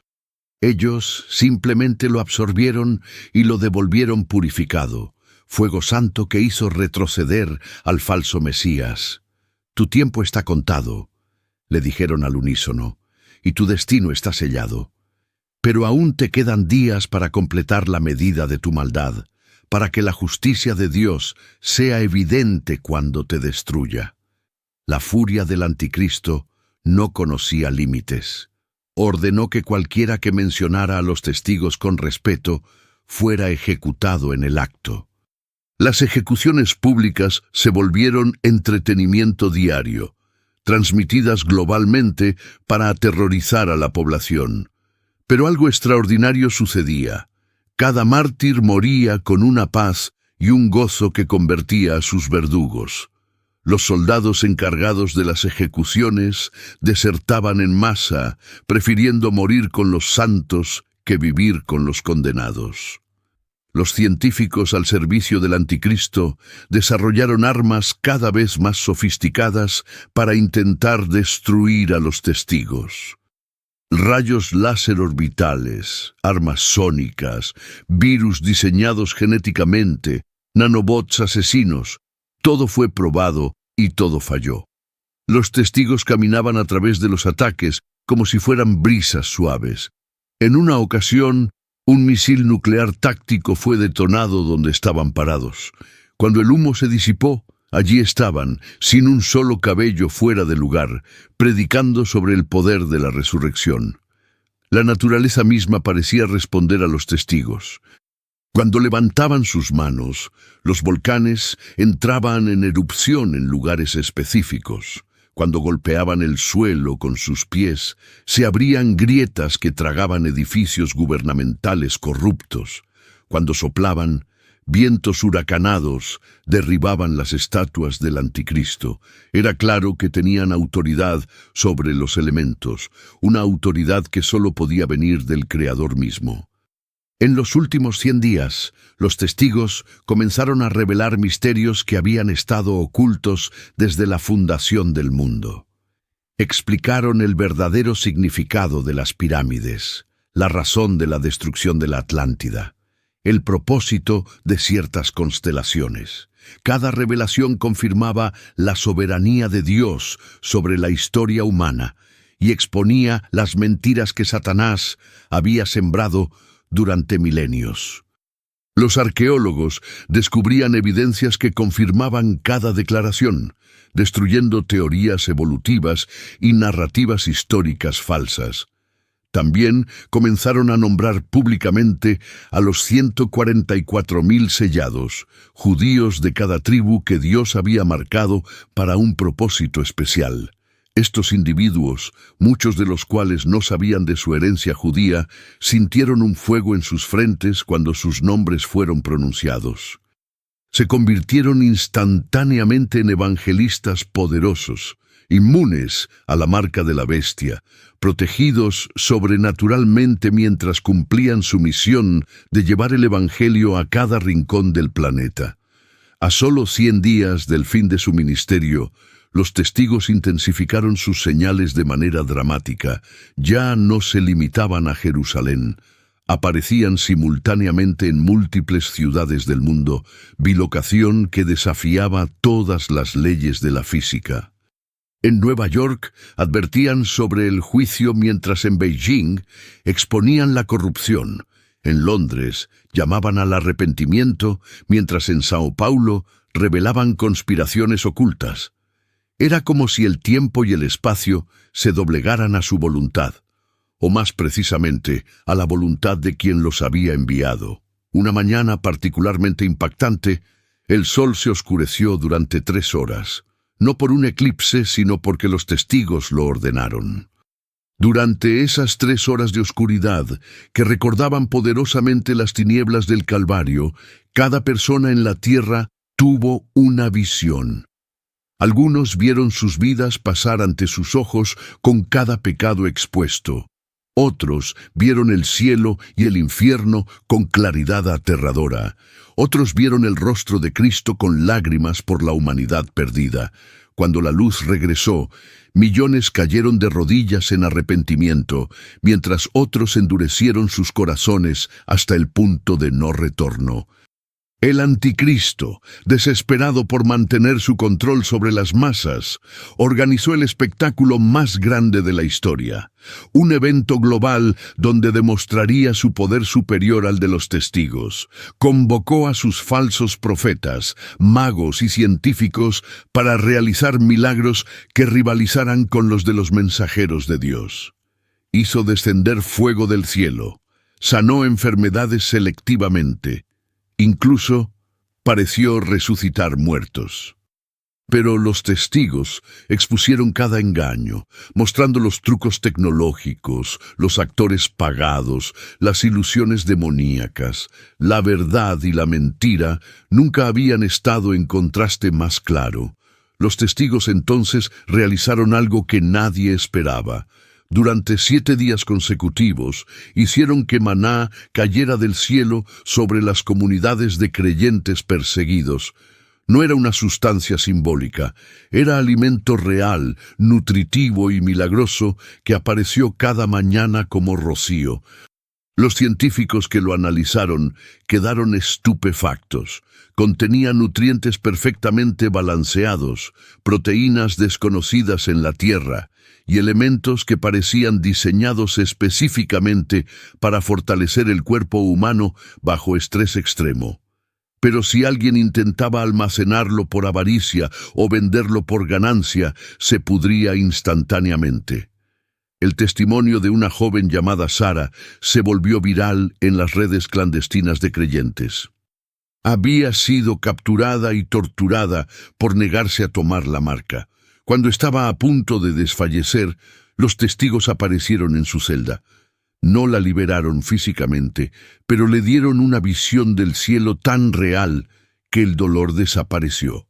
Ellos simplemente lo absorbieron y lo devolvieron purificado, fuego santo que hizo retroceder al falso Mesías. «Tu tiempo está contado», le dijeron al unísono, «y tu destino está sellado. Pero aún te quedan días para completar la medida de tu maldad, para que la justicia de Dios sea evidente cuando te destruya». La furia del anticristo no conocía límites. Ordenó que cualquiera que mencionara a los testigos con respeto fuera ejecutado en el acto. Las ejecuciones públicas se volvieron entretenimiento diario, transmitidas globalmente para aterrorizar a la población. Pero algo extraordinario sucedía. Cada mártir moría con una paz y un gozo que convertía a sus verdugos. Los soldados encargados de las ejecuciones desertaban en masa, prefiriendo morir con los santos que vivir con los condenados. Los científicos al servicio del anticristo desarrollaron armas cada vez más sofisticadas para intentar destruir a los testigos. Rayos láser orbitales, armas sónicas, virus diseñados genéticamente, nanobots asesinos, todo fue probado y todo falló. Los testigos caminaban a través de los ataques como si fueran brisas suaves. En una ocasión, un misil nuclear táctico fue detonado donde estaban parados. Cuando el humo se disipó, allí estaban, sin un solo cabello fuera de lugar, predicando sobre el poder de la resurrección. La naturaleza misma parecía responder a los testigos. Cuando levantaban sus manos, los volcanes entraban en erupción en lugares específicos. Cuando golpeaban el suelo con sus pies, se abrían grietas que tragaban edificios gubernamentales corruptos. Cuando soplaban, vientos huracanados derribaban las estatuas del anticristo. Era claro que tenían autoridad sobre los elementos, una autoridad que solo podía venir del Creador mismo. En los últimos 100 días, los testigos comenzaron a revelar misterios que habían estado ocultos desde la fundación del mundo. Explicaron el verdadero significado de las pirámides, la razón de la destrucción de la Atlántida, el propósito de ciertas constelaciones. Cada revelación confirmaba la soberanía de Dios sobre la historia humana y exponía las mentiras que Satanás había sembrado durante milenios. Los arqueólogos descubrían evidencias que confirmaban cada declaración, destruyendo teorías evolutivas y narrativas históricas falsas. También comenzaron a nombrar públicamente a los 144.000 sellados, judíos de cada tribu que Dios había marcado para un propósito especial. Estos individuos, muchos de los cuales no sabían de su herencia judía, sintieron un fuego en sus frentes cuando sus nombres fueron pronunciados. Se convirtieron instantáneamente en evangelistas poderosos, inmunes a la marca de la bestia, protegidos sobrenaturalmente mientras cumplían su misión de llevar el evangelio a cada rincón del planeta. A solo 100 días del fin de su ministerio, los testigos intensificaron sus señales de manera dramática. Ya no se limitaban a Jerusalén. Aparecían simultáneamente en múltiples ciudades del mundo, bilocación que desafiaba todas las leyes de la física. En Nueva York advertían sobre el juicio, mientras en Beijing exponían la corrupción. En Londres llamaban al arrepentimiento, mientras en Sao Paulo revelaban conspiraciones ocultas. Era como si el tiempo y el espacio se doblegaran a su voluntad, o más precisamente, a la voluntad de quien los había enviado. Una mañana particularmente impactante, el sol se oscureció durante 3 horas, no por un eclipse, sino porque los testigos lo ordenaron. Durante esas 3 horas de oscuridad, que recordaban poderosamente las tinieblas del Calvario, cada persona en la tierra tuvo una visión. Algunos vieron sus vidas pasar ante sus ojos con cada pecado expuesto. Otros vieron el cielo y el infierno con claridad aterradora. Otros vieron el rostro de Cristo con lágrimas por la humanidad perdida. Cuando la luz regresó, millones cayeron de rodillas en arrepentimiento, mientras otros endurecieron sus corazones hasta el punto de no retorno. El anticristo, desesperado por mantener su control sobre las masas, organizó el espectáculo más grande de la historia, un evento global donde demostraría su poder superior al de los testigos. Convocó a sus falsos profetas, magos y científicos para realizar milagros que rivalizaran con los de los mensajeros de Dios. Hizo descender fuego del cielo, sanó enfermedades selectivamente. Incluso pareció resucitar muertos. Pero los testigos expusieron cada engaño, mostrando los trucos tecnológicos, los actores pagados, las ilusiones demoníacas. La verdad y la mentira nunca habían estado en contraste más claro. Los testigos entonces realizaron algo que nadie esperaba. Durante 7 días consecutivos, hicieron que maná cayera del cielo sobre las comunidades de creyentes perseguidos. No era una sustancia simbólica, era alimento real, nutritivo y milagroso que apareció cada mañana como rocío. Los científicos que lo analizaron quedaron estupefactos. Contenía nutrientes perfectamente balanceados, proteínas desconocidas en la tierra y elementos que parecían diseñados específicamente para fortalecer el cuerpo humano bajo estrés extremo. Pero si alguien intentaba almacenarlo por avaricia o venderlo por ganancia, se pudría instantáneamente. El testimonio de una joven llamada Sara se volvió viral en las redes clandestinas de creyentes. Había sido capturada y torturada por negarse a tomar la marca. Cuando estaba a punto de desfallecer, los testigos aparecieron en su celda. No la liberaron físicamente, pero le dieron una visión del cielo tan real que el dolor desapareció.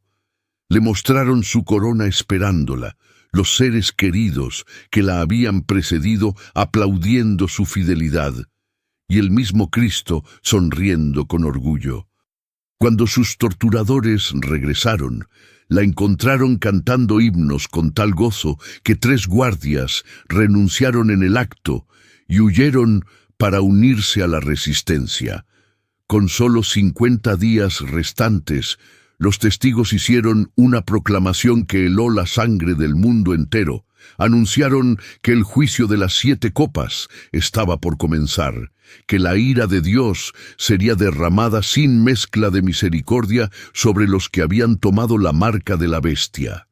Le mostraron su corona esperándola, los seres queridos que la habían precedido aplaudiendo su fidelidad, y el mismo Cristo sonriendo con orgullo. Cuando sus torturadores regresaron, la encontraron cantando himnos con tal gozo que 3 guardias renunciaron en el acto y huyeron para unirse a la resistencia. Con solo 50 días restantes, los testigos hicieron una proclamación que heló la sangre del mundo entero. Anunciaron que el juicio de las 7 copas estaba por comenzar, que la ira de Dios sería derramada sin mezcla de misericordia sobre los que habían tomado la marca de la bestia.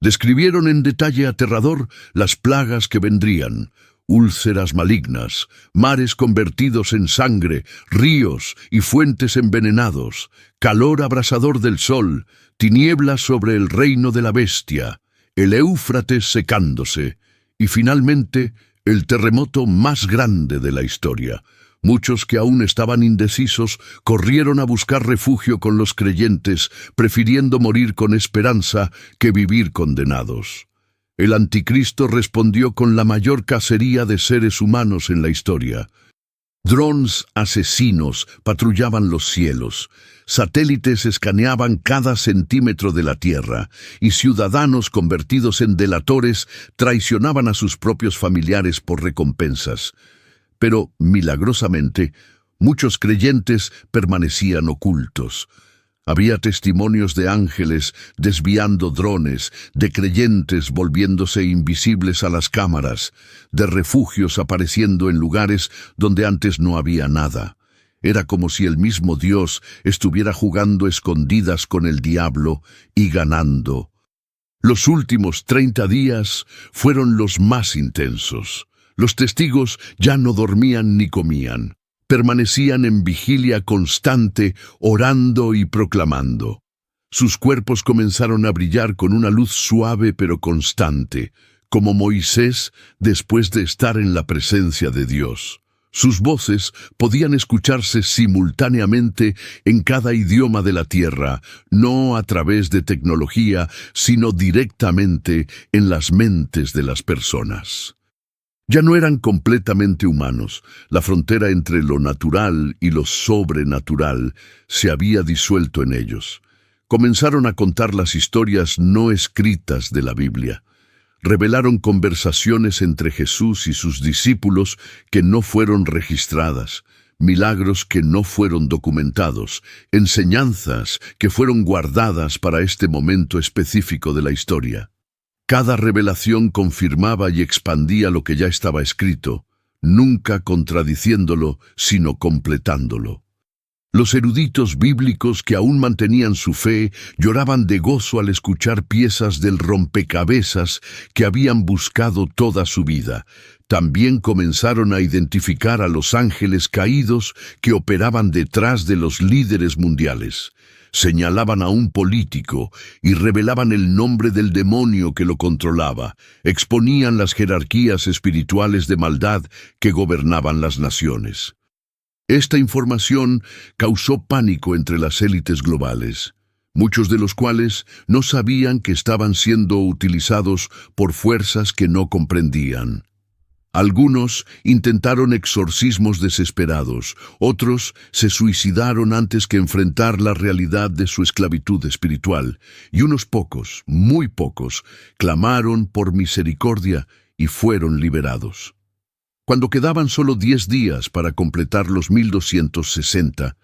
Describieron en detalle aterrador las plagas que vendrían: úlceras malignas, mares convertidos en sangre, ríos y fuentes envenenados, calor abrasador del sol, tinieblas sobre el reino de la bestia, el Éufrates secándose, y finalmente el terremoto más grande de la historia. Muchos que aún estaban indecisos corrieron a buscar refugio con los creyentes, prefiriendo morir con esperanza que vivir condenados. El anticristo respondió con la mayor cacería de seres humanos en la historia. Drones asesinos patrullaban los cielos, satélites escaneaban cada centímetro de la Tierra y ciudadanos convertidos en delatores traicionaban a sus propios familiares por recompensas. Pero, milagrosamente, muchos creyentes permanecían ocultos. Había testimonios de ángeles desviando drones, de creyentes volviéndose invisibles a las cámaras, de refugios apareciendo en lugares donde antes no había nada. Era como si el mismo Dios estuviera jugando escondidas con el diablo y ganando. Los últimos 30 días fueron los más intensos. Los testigos ya no dormían ni comían. Permanecían en vigilia constante, orando y proclamando. Sus cuerpos comenzaron a brillar con una luz suave pero constante, como Moisés después de estar en la presencia de Dios. Sus voces podían escucharse simultáneamente en cada idioma de la tierra, no a través de tecnología, sino directamente en las mentes de las personas. Ya no eran completamente humanos. La frontera entre lo natural y lo sobrenatural se había disuelto en ellos. Comenzaron a contar las historias no escritas de la Biblia. Revelaron conversaciones entre Jesús y sus discípulos que no fueron registradas, milagros que no fueron documentados, enseñanzas que fueron guardadas para este momento específico de la historia. Cada revelación confirmaba y expandía lo que ya estaba escrito, nunca contradiciéndolo, sino completándolo. Los eruditos bíblicos que aún mantenían su fe lloraban de gozo al escuchar piezas del rompecabezas que habían buscado toda su vida. También comenzaron a identificar a los ángeles caídos que operaban detrás de los líderes mundiales. Señalaban a un político y revelaban el nombre del demonio que lo controlaba. Exponían las jerarquías espirituales de maldad que gobernaban las naciones. Esta información causó pánico entre las élites globales, muchos de los cuales no sabían que estaban siendo utilizados por fuerzas que no comprendían. Algunos intentaron exorcismos desesperados, otros se suicidaron antes que enfrentar la realidad de su esclavitud espiritual, y unos pocos, muy pocos, clamaron por misericordia y fueron liberados. Cuando quedaban solo 10 días para completar los 1260,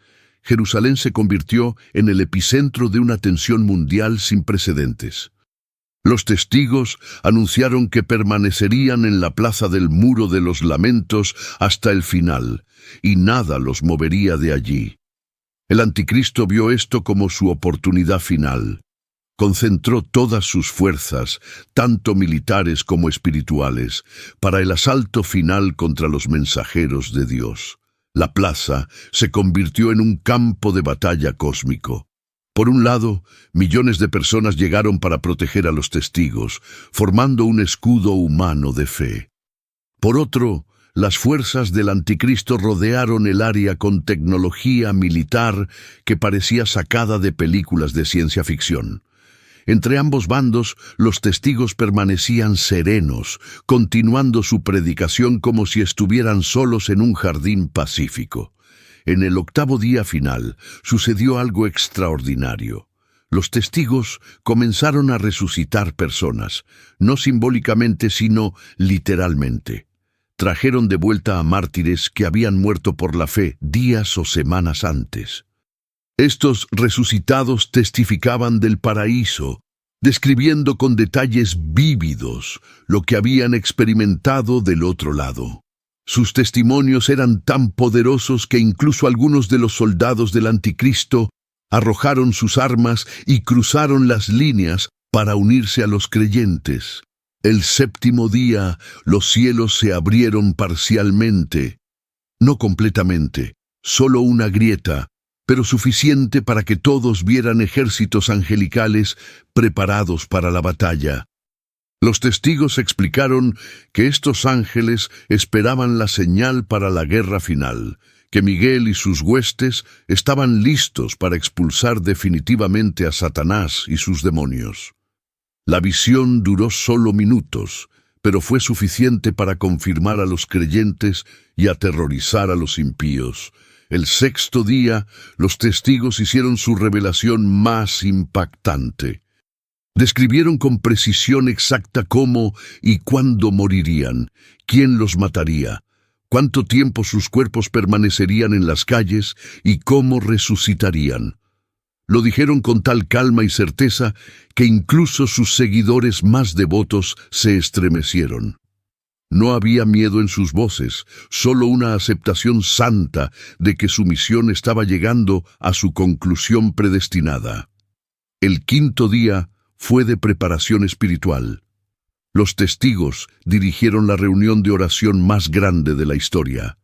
Jerusalén se convirtió en el epicentro de una tensión mundial sin precedentes. Los testigos anunciaron que permanecerían en la plaza del Muro de los Lamentos hasta el final, y nada los movería de allí. El anticristo vio esto como su oportunidad final. Concentró todas sus fuerzas, tanto militares como espirituales, para el asalto final contra los mensajeros de Dios. La plaza se convirtió en un campo de batalla cósmico. Por un lado, millones de personas llegaron para proteger a los testigos, formando un escudo humano de fe. Por otro, las fuerzas del anticristo rodearon el área con tecnología militar que parecía sacada de películas de ciencia ficción. Entre ambos bandos, los testigos permanecían serenos, continuando su predicación como si estuvieran solos en un jardín pacífico. En el 8º día final, sucedió algo extraordinario. Los testigos comenzaron a resucitar personas, no simbólicamente sino literalmente. Trajeron de vuelta a mártires que habían muerto por la fe días o semanas antes. Estos resucitados testificaban del paraíso, describiendo con detalles vívidos lo que habían experimentado del otro lado. Sus testimonios eran tan poderosos que incluso algunos de los soldados del anticristo arrojaron sus armas y cruzaron las líneas para unirse a los creyentes. El 7º día, los cielos se abrieron parcialmente, no completamente, solo una grieta, pero suficiente para que todos vieran ejércitos angelicales preparados para la batalla. Los testigos explicaron que estos ángeles esperaban la señal para la guerra final, que Miguel y sus huestes estaban listos para expulsar definitivamente a Satanás y sus demonios. La visión duró solo minutos, pero fue suficiente para confirmar a los creyentes y aterrorizar a los impíos. El sexto día, los testigos hicieron su revelación más impactante. Describieron con precisión exacta cómo y cuándo morirían, quién los mataría, cuánto tiempo sus cuerpos permanecerían en las calles y cómo resucitarían. Lo dijeron con tal calma y certeza que incluso sus seguidores más devotos se estremecieron. No había miedo en sus voces, solo una aceptación santa de que su misión estaba llegando a su conclusión predestinada. El quinto día fue de preparación espiritual. Los testigos dirigieron la reunión de oración más grande de la historia.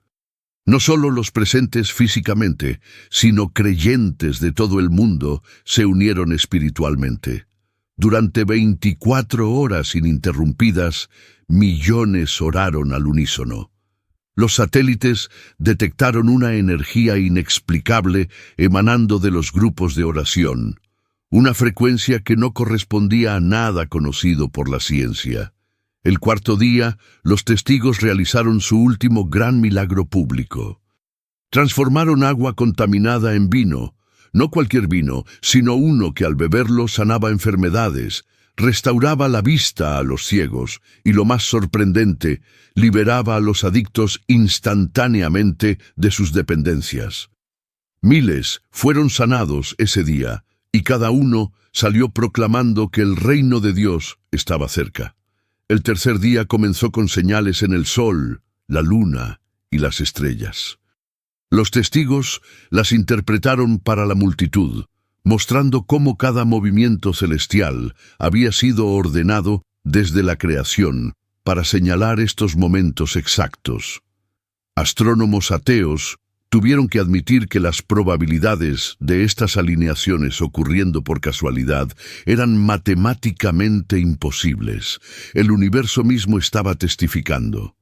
No solo los presentes físicamente, sino creyentes de todo el mundo se unieron espiritualmente. Durante 24 horas ininterrumpidas, millones oraron al unísono. Los satélites detectaron una energía inexplicable emanando de los grupos de oración, una frecuencia que no correspondía a nada conocido por la ciencia. El cuarto día, los testigos realizaron su último gran milagro público. Transformaron agua contaminada en vino, no cualquier vino, sino uno que al beberlo sanaba enfermedades, restauraba la vista a los ciegos y, lo más sorprendente, liberaba a los adictos instantáneamente de sus dependencias. Miles fueron sanados ese día y cada uno salió proclamando que el reino de Dios estaba cerca. El tercer día comenzó con señales en el sol, la luna y las estrellas. Los testigos las interpretaron para la multitud, mostrando cómo cada movimiento celestial había sido ordenado desde la creación para señalar estos momentos exactos. Astrónomos ateos tuvieron que admitir que las probabilidades de estas alineaciones ocurriendo por casualidad eran matemáticamente imposibles. El universo mismo estaba testificando.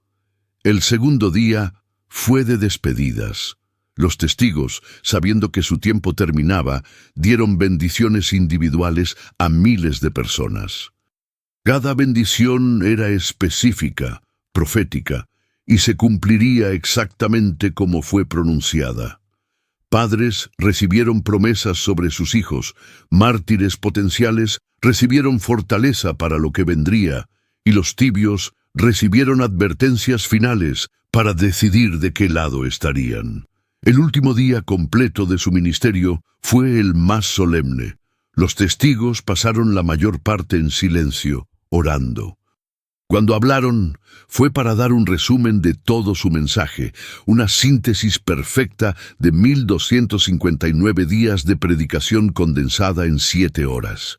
El segundo día fue de despedidas. Los testigos, sabiendo que su tiempo terminaba, dieron bendiciones individuales a miles de personas. Cada bendición era específica, profética, y se cumpliría exactamente como fue pronunciada. Padres recibieron promesas sobre sus hijos, mártires potenciales recibieron fortaleza para lo que vendría, y los tibios recibieron advertencias finales para decidir de qué lado estarían. El último día completo de su ministerio fue el más solemne. Los testigos pasaron la mayor parte en silencio, orando. Cuando hablaron, fue para dar un resumen de todo su mensaje, una síntesis perfecta de 1259 días de predicación condensada en 7 horas.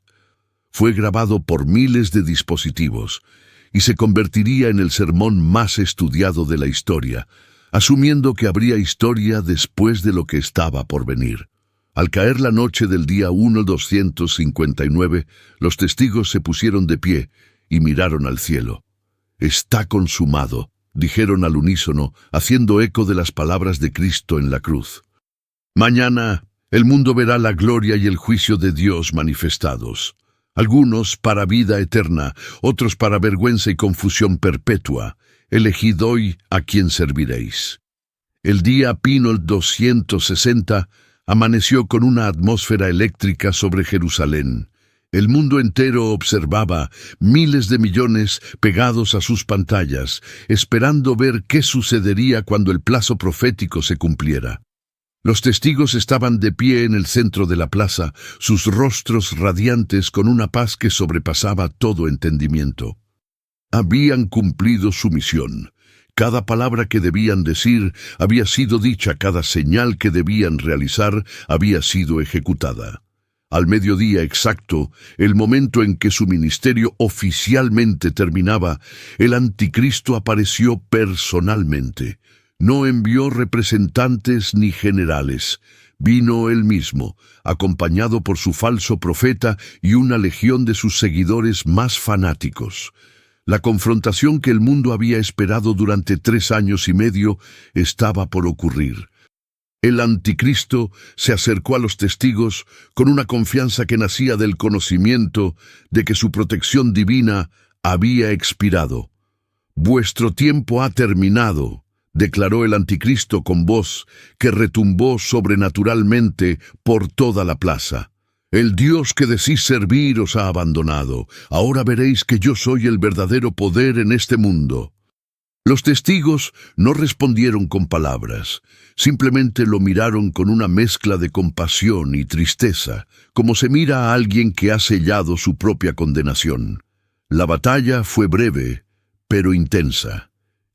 Fue grabado por miles de dispositivos y se convertiría en el sermón más estudiado de la historia, asumiendo que habría historia después de lo que estaba por venir. Al caer la noche del día 1259, los testigos se pusieron de pie y miraron al cielo. «Está consumado», dijeron al unísono, haciendo eco de las palabras de Cristo en la cruz. Mañana, el mundo verá la gloria y el juicio de Dios manifestados. Algunos para vida eterna, otros para vergüenza y confusión perpetua. Elegid hoy a quién serviréis. El día Pino 260 amaneció con una atmósfera eléctrica sobre Jerusalén. El mundo entero observaba, miles de millones pegados a sus pantallas, esperando ver qué sucedería cuando el plazo profético se cumpliera. Los testigos estaban de pie en el centro de la plaza, sus rostros radiantes con una paz que sobrepasaba todo entendimiento. Habían cumplido su misión. Cada palabra que debían decir había sido dicha, cada señal que debían realizar había sido ejecutada. Al mediodía exacto, el momento en que su ministerio oficialmente terminaba, el anticristo apareció personalmente. No envió representantes ni generales. Vino él mismo, acompañado por su falso profeta y una legión de sus seguidores más fanáticos. La confrontación que el mundo había esperado durante 3 años y medio estaba por ocurrir. El anticristo se acercó a los testigos con una confianza que nacía del conocimiento de que su protección divina había expirado. «Vuestro tiempo ha terminado», declaró el anticristo con voz que retumbó sobrenaturalmente por toda la plaza. El Dios que decís servir os ha abandonado. Ahora veréis que yo soy el verdadero poder en este mundo. Los testigos no respondieron con palabras, simplemente lo miraron con una mezcla de compasión y tristeza, como se mira a alguien que ha sellado su propia condenación. La batalla fue breve, pero intensa.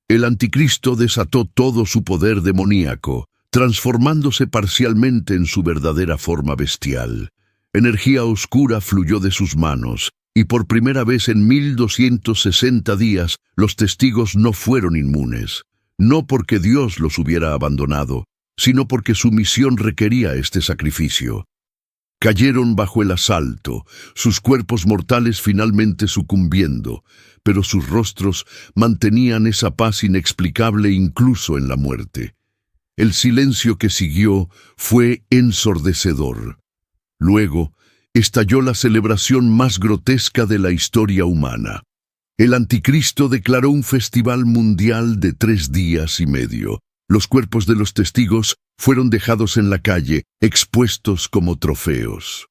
El anticristo desató todo su poder demoníaco, transformándose parcialmente en su verdadera forma bestial. Energía oscura fluyó de sus manos, y por primera vez en 1260 días los testigos no fueron inmunes, no porque Dios los hubiera abandonado, sino porque su misión requería este sacrificio. Cayeron bajo el asalto, sus cuerpos mortales finalmente sucumbiendo, pero sus rostros mantenían esa paz inexplicable incluso en la muerte. El silencio que siguió fue ensordecedor. Luego, estalló la celebración más grotesca de la historia humana. El anticristo declaró un festival mundial de 3 días y medio. Los cuerpos de los testigos fueron dejados en la calle, expuestos como trofeos.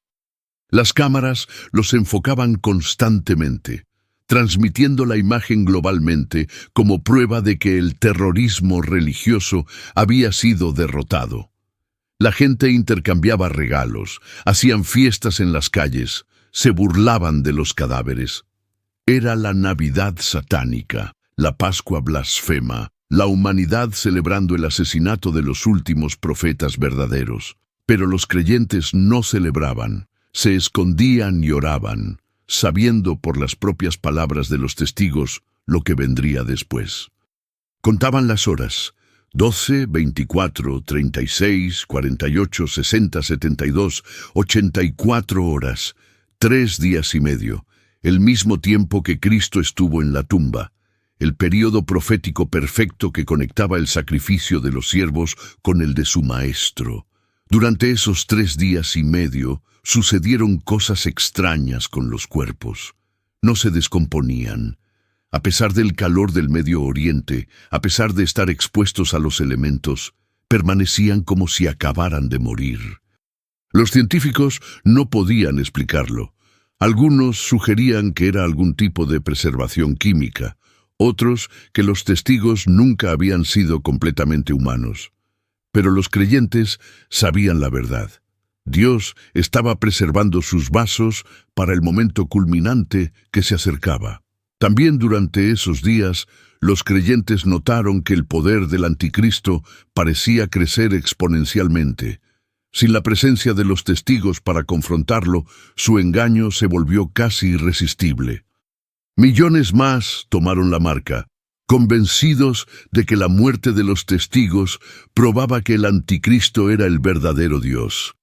Las cámaras los enfocaban constantemente, transmitiendo la imagen globalmente como prueba de que el terrorismo religioso había sido derrotado. La gente intercambiaba regalos, hacían fiestas en las calles, se burlaban de los cadáveres. Era la Navidad satánica, la Pascua blasfema, la humanidad celebrando el asesinato de los últimos profetas verdaderos. Pero los creyentes no celebraban, se escondían y oraban, sabiendo por las propias palabras de los testigos lo que vendría después. Contaban las horas: 12, 24, 36, 48, 60, 72, 84 horas, 3 días y medio, el mismo tiempo que Cristo estuvo en la tumba, el período profético perfecto que conectaba el sacrificio de los siervos con el de su Maestro. Durante esos 3 días y medio sucedieron cosas extrañas con los cuerpos. No se descomponían. A pesar del calor del Medio Oriente, a pesar de estar expuestos a los elementos, permanecían como si acabaran de morir. Los científicos no podían explicarlo. Algunos sugerían que era algún tipo de preservación química, otros que los testigos nunca habían sido completamente humanos. Pero los creyentes sabían la verdad. Dios estaba preservando sus vasos para el momento culminante que se acercaba. También durante esos días, los creyentes notaron que el poder del anticristo parecía crecer exponencialmente. Sin la presencia de los testigos para confrontarlo, su engaño se volvió casi irresistible. Millones más tomaron la marca, convencidos de que la muerte de los testigos probaba que el anticristo era el verdadero Dios.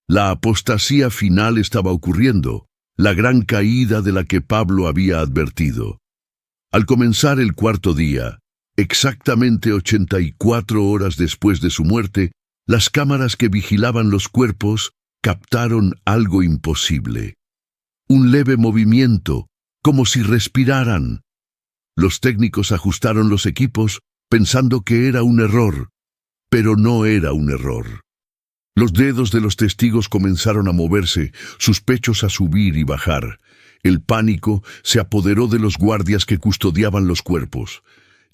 La apostasía final estaba ocurriendo, la gran caída de la que Pablo había advertido. Al comenzar el 4.º día, exactamente 84 horas después de su muerte, las cámaras que vigilaban los cuerpos captaron algo imposible. Un leve movimiento, como si respiraran. Los técnicos ajustaron los equipos pensando que era un error, pero no era un error. Los dedos de los testigos comenzaron a moverse, sus pechos a subir y bajar. El pánico se apoderó de los guardias que custodiaban los cuerpos.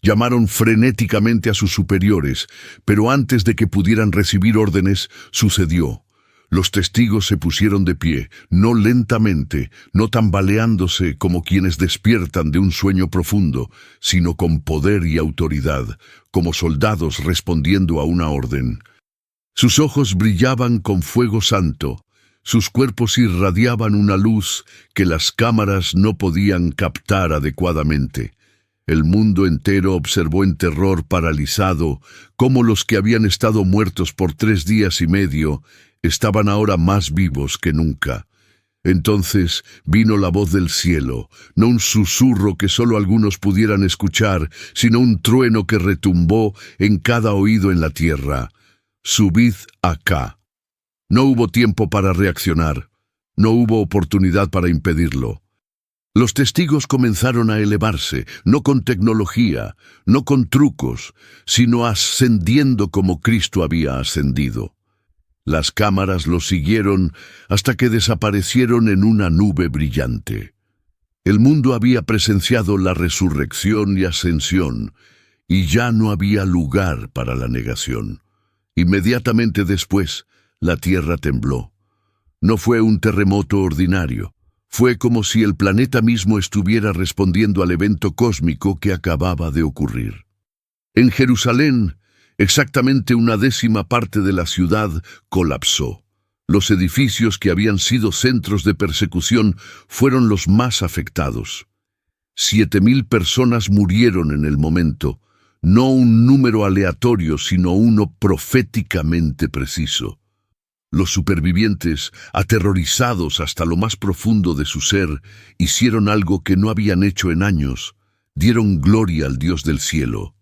Llamaron frenéticamente a sus superiores, pero antes de que pudieran recibir órdenes, sucedió. Los testigos se pusieron de pie, no lentamente, no tambaleándose como quienes despiertan de un sueño profundo, sino con poder y autoridad, como soldados respondiendo a una orden. Sus ojos brillaban con fuego santo, sus cuerpos irradiaban una luz que las cámaras no podían captar adecuadamente. El mundo entero observó en terror paralizado cómo los que habían estado muertos por 3 días y medio estaban ahora más vivos que nunca. Entonces vino la voz del cielo, no un susurro que solo algunos pudieran escuchar, sino un trueno que retumbó en cada oído en la tierra. Subid acá. No hubo tiempo para reaccionar, no hubo oportunidad para impedirlo. Los testigos comenzaron a elevarse, no con tecnología, no con trucos, sino ascendiendo como Cristo había ascendido. Las cámaras los siguieron hasta que desaparecieron en una nube brillante. El mundo había presenciado la resurrección y ascensión, y ya no había lugar para la negación. Inmediatamente después, la tierra tembló. No fue un terremoto ordinario. Fue como si el planeta mismo estuviera respondiendo al evento cósmico que acababa de ocurrir. En Jerusalén, exactamente 1/10 parte de la ciudad colapsó. Los edificios que habían sido centros de persecución fueron los más afectados. 7.000 personas murieron en el momento, no un número aleatorio, sino uno proféticamente preciso. Los supervivientes, aterrorizados hasta lo más profundo de su ser, hicieron algo que no habían hecho en años: dieron gloria al Dios del cielo.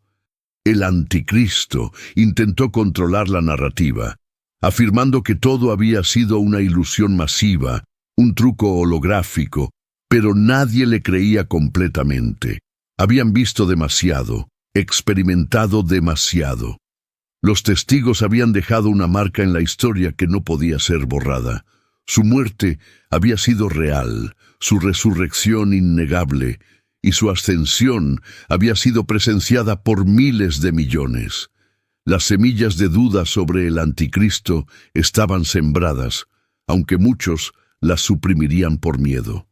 El anticristo intentó controlar la narrativa, afirmando que todo había sido una ilusión masiva, un truco holográfico, pero nadie le creía completamente. Habían visto demasiado, experimentado demasiado. Los testigos habían dejado una marca en la historia que no podía ser borrada. Su muerte había sido real, su resurrección innegable, y su ascensión había sido presenciada por miles de millones. Las semillas de duda sobre el anticristo estaban sembradas, aunque muchos las suprimirían por miedo.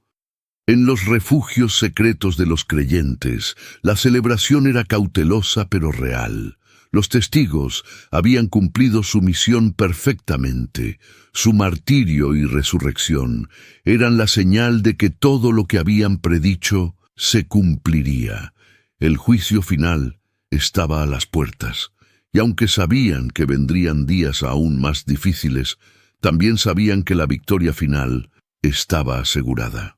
En los refugios secretos de los creyentes, la celebración era cautelosa pero real. Los testigos habían cumplido su misión perfectamente. Su martirio y resurrección eran la señal de que todo lo que habían predicho se cumpliría. El juicio final estaba a las puertas, y aunque sabían que vendrían días aún más difíciles, también sabían que la victoria final estaba asegurada.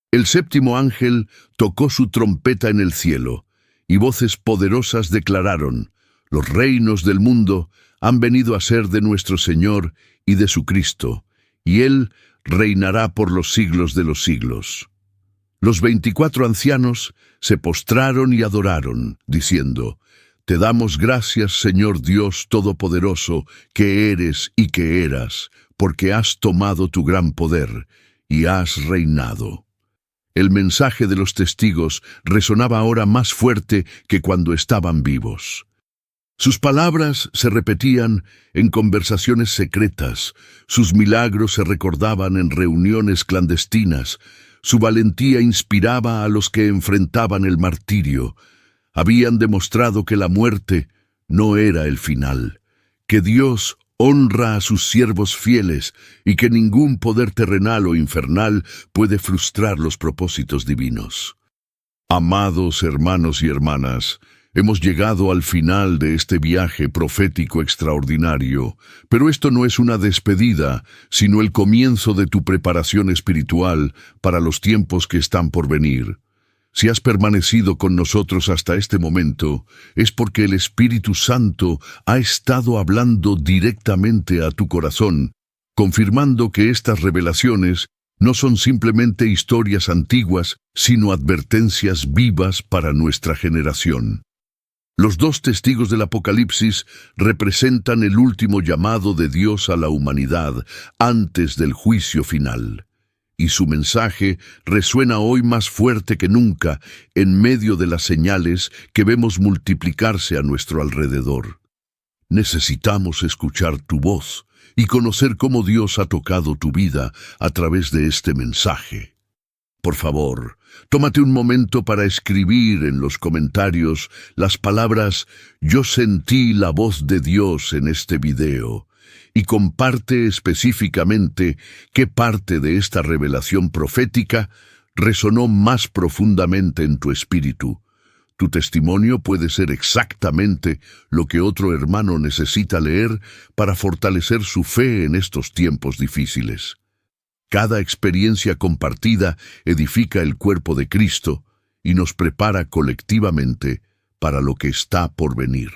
El 7º ángel tocó su trompeta en el cielo, y voces poderosas declararon: los reinos del mundo han venido a ser de nuestro Señor y de su Cristo, y Él reinará por los siglos de los siglos. Los 24 ancianos se postraron y adoraron, diciendo: Te damos gracias, Señor Dios Todopoderoso, que eres y que eras, porque has tomado tu gran poder y has reinado. El mensaje de los testigos resonaba ahora más fuerte que cuando estaban vivos. Sus palabras se repetían en conversaciones secretas, sus milagros se recordaban en reuniones clandestinas, su valentía inspiraba a los que enfrentaban el martirio. Habían demostrado que la muerte no era el final, que Dios honra a sus siervos fieles y que ningún poder terrenal o infernal puede frustrar los propósitos divinos. Amados hermanos y hermanas, hemos llegado al final de este viaje profético extraordinario, pero esto no es una despedida, sino el comienzo de tu preparación espiritual para los tiempos que están por venir. Si has permanecido con nosotros hasta este momento, es porque el Espíritu Santo ha estado hablando directamente a tu corazón, confirmando que estas revelaciones no son simplemente historias antiguas, sino advertencias vivas para nuestra generación. Los 2 testigos del Apocalipsis representan el último llamado de Dios a la humanidad antes del juicio final. Y su mensaje resuena hoy más fuerte que nunca en medio de las señales que vemos multiplicarse a nuestro alrededor. Necesitamos escuchar tu voz y conocer cómo Dios ha tocado tu vida a través de este mensaje. Por favor, tómate un momento para escribir en los comentarios las palabras «Yo sentí la voz de Dios en este video» y comparte específicamente qué parte de esta revelación profética resonó más profundamente en tu espíritu. Tu testimonio puede ser exactamente lo que otro hermano necesita leer para fortalecer su fe en estos tiempos difíciles. Cada experiencia compartida edifica el cuerpo de Cristo y nos prepara colectivamente para lo que está por venir.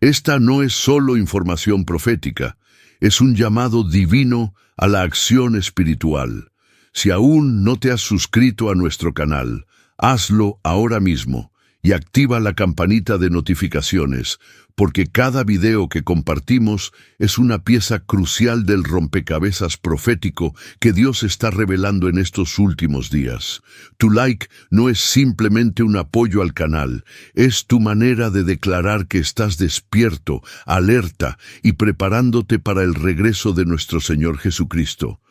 Esta no es solo información profética, es un llamado divino a la acción espiritual. Si aún no te has suscrito a nuestro canal, hazlo ahora mismo y activa la campanita de notificaciones, porque cada video que compartimos es una pieza crucial del rompecabezas profético que Dios está revelando en estos últimos días. Tu like no es simplemente un apoyo al canal, es tu manera de declarar que estás despierto, alerta y preparándote para el regreso de nuestro Señor Jesucristo.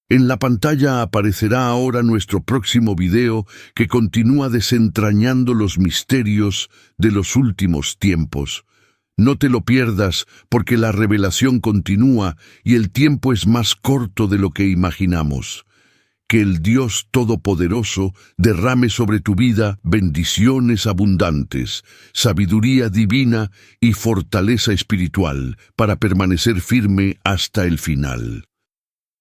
En la pantalla aparecerá ahora nuestro próximo video que continúa desentrañando los misterios de los últimos tiempos. No te lo pierdas porque la revelación continúa y el tiempo es más corto de lo que imaginamos. Que el Dios Todopoderoso derrame sobre tu vida bendiciones abundantes, sabiduría divina y fortaleza espiritual para permanecer firme hasta el final.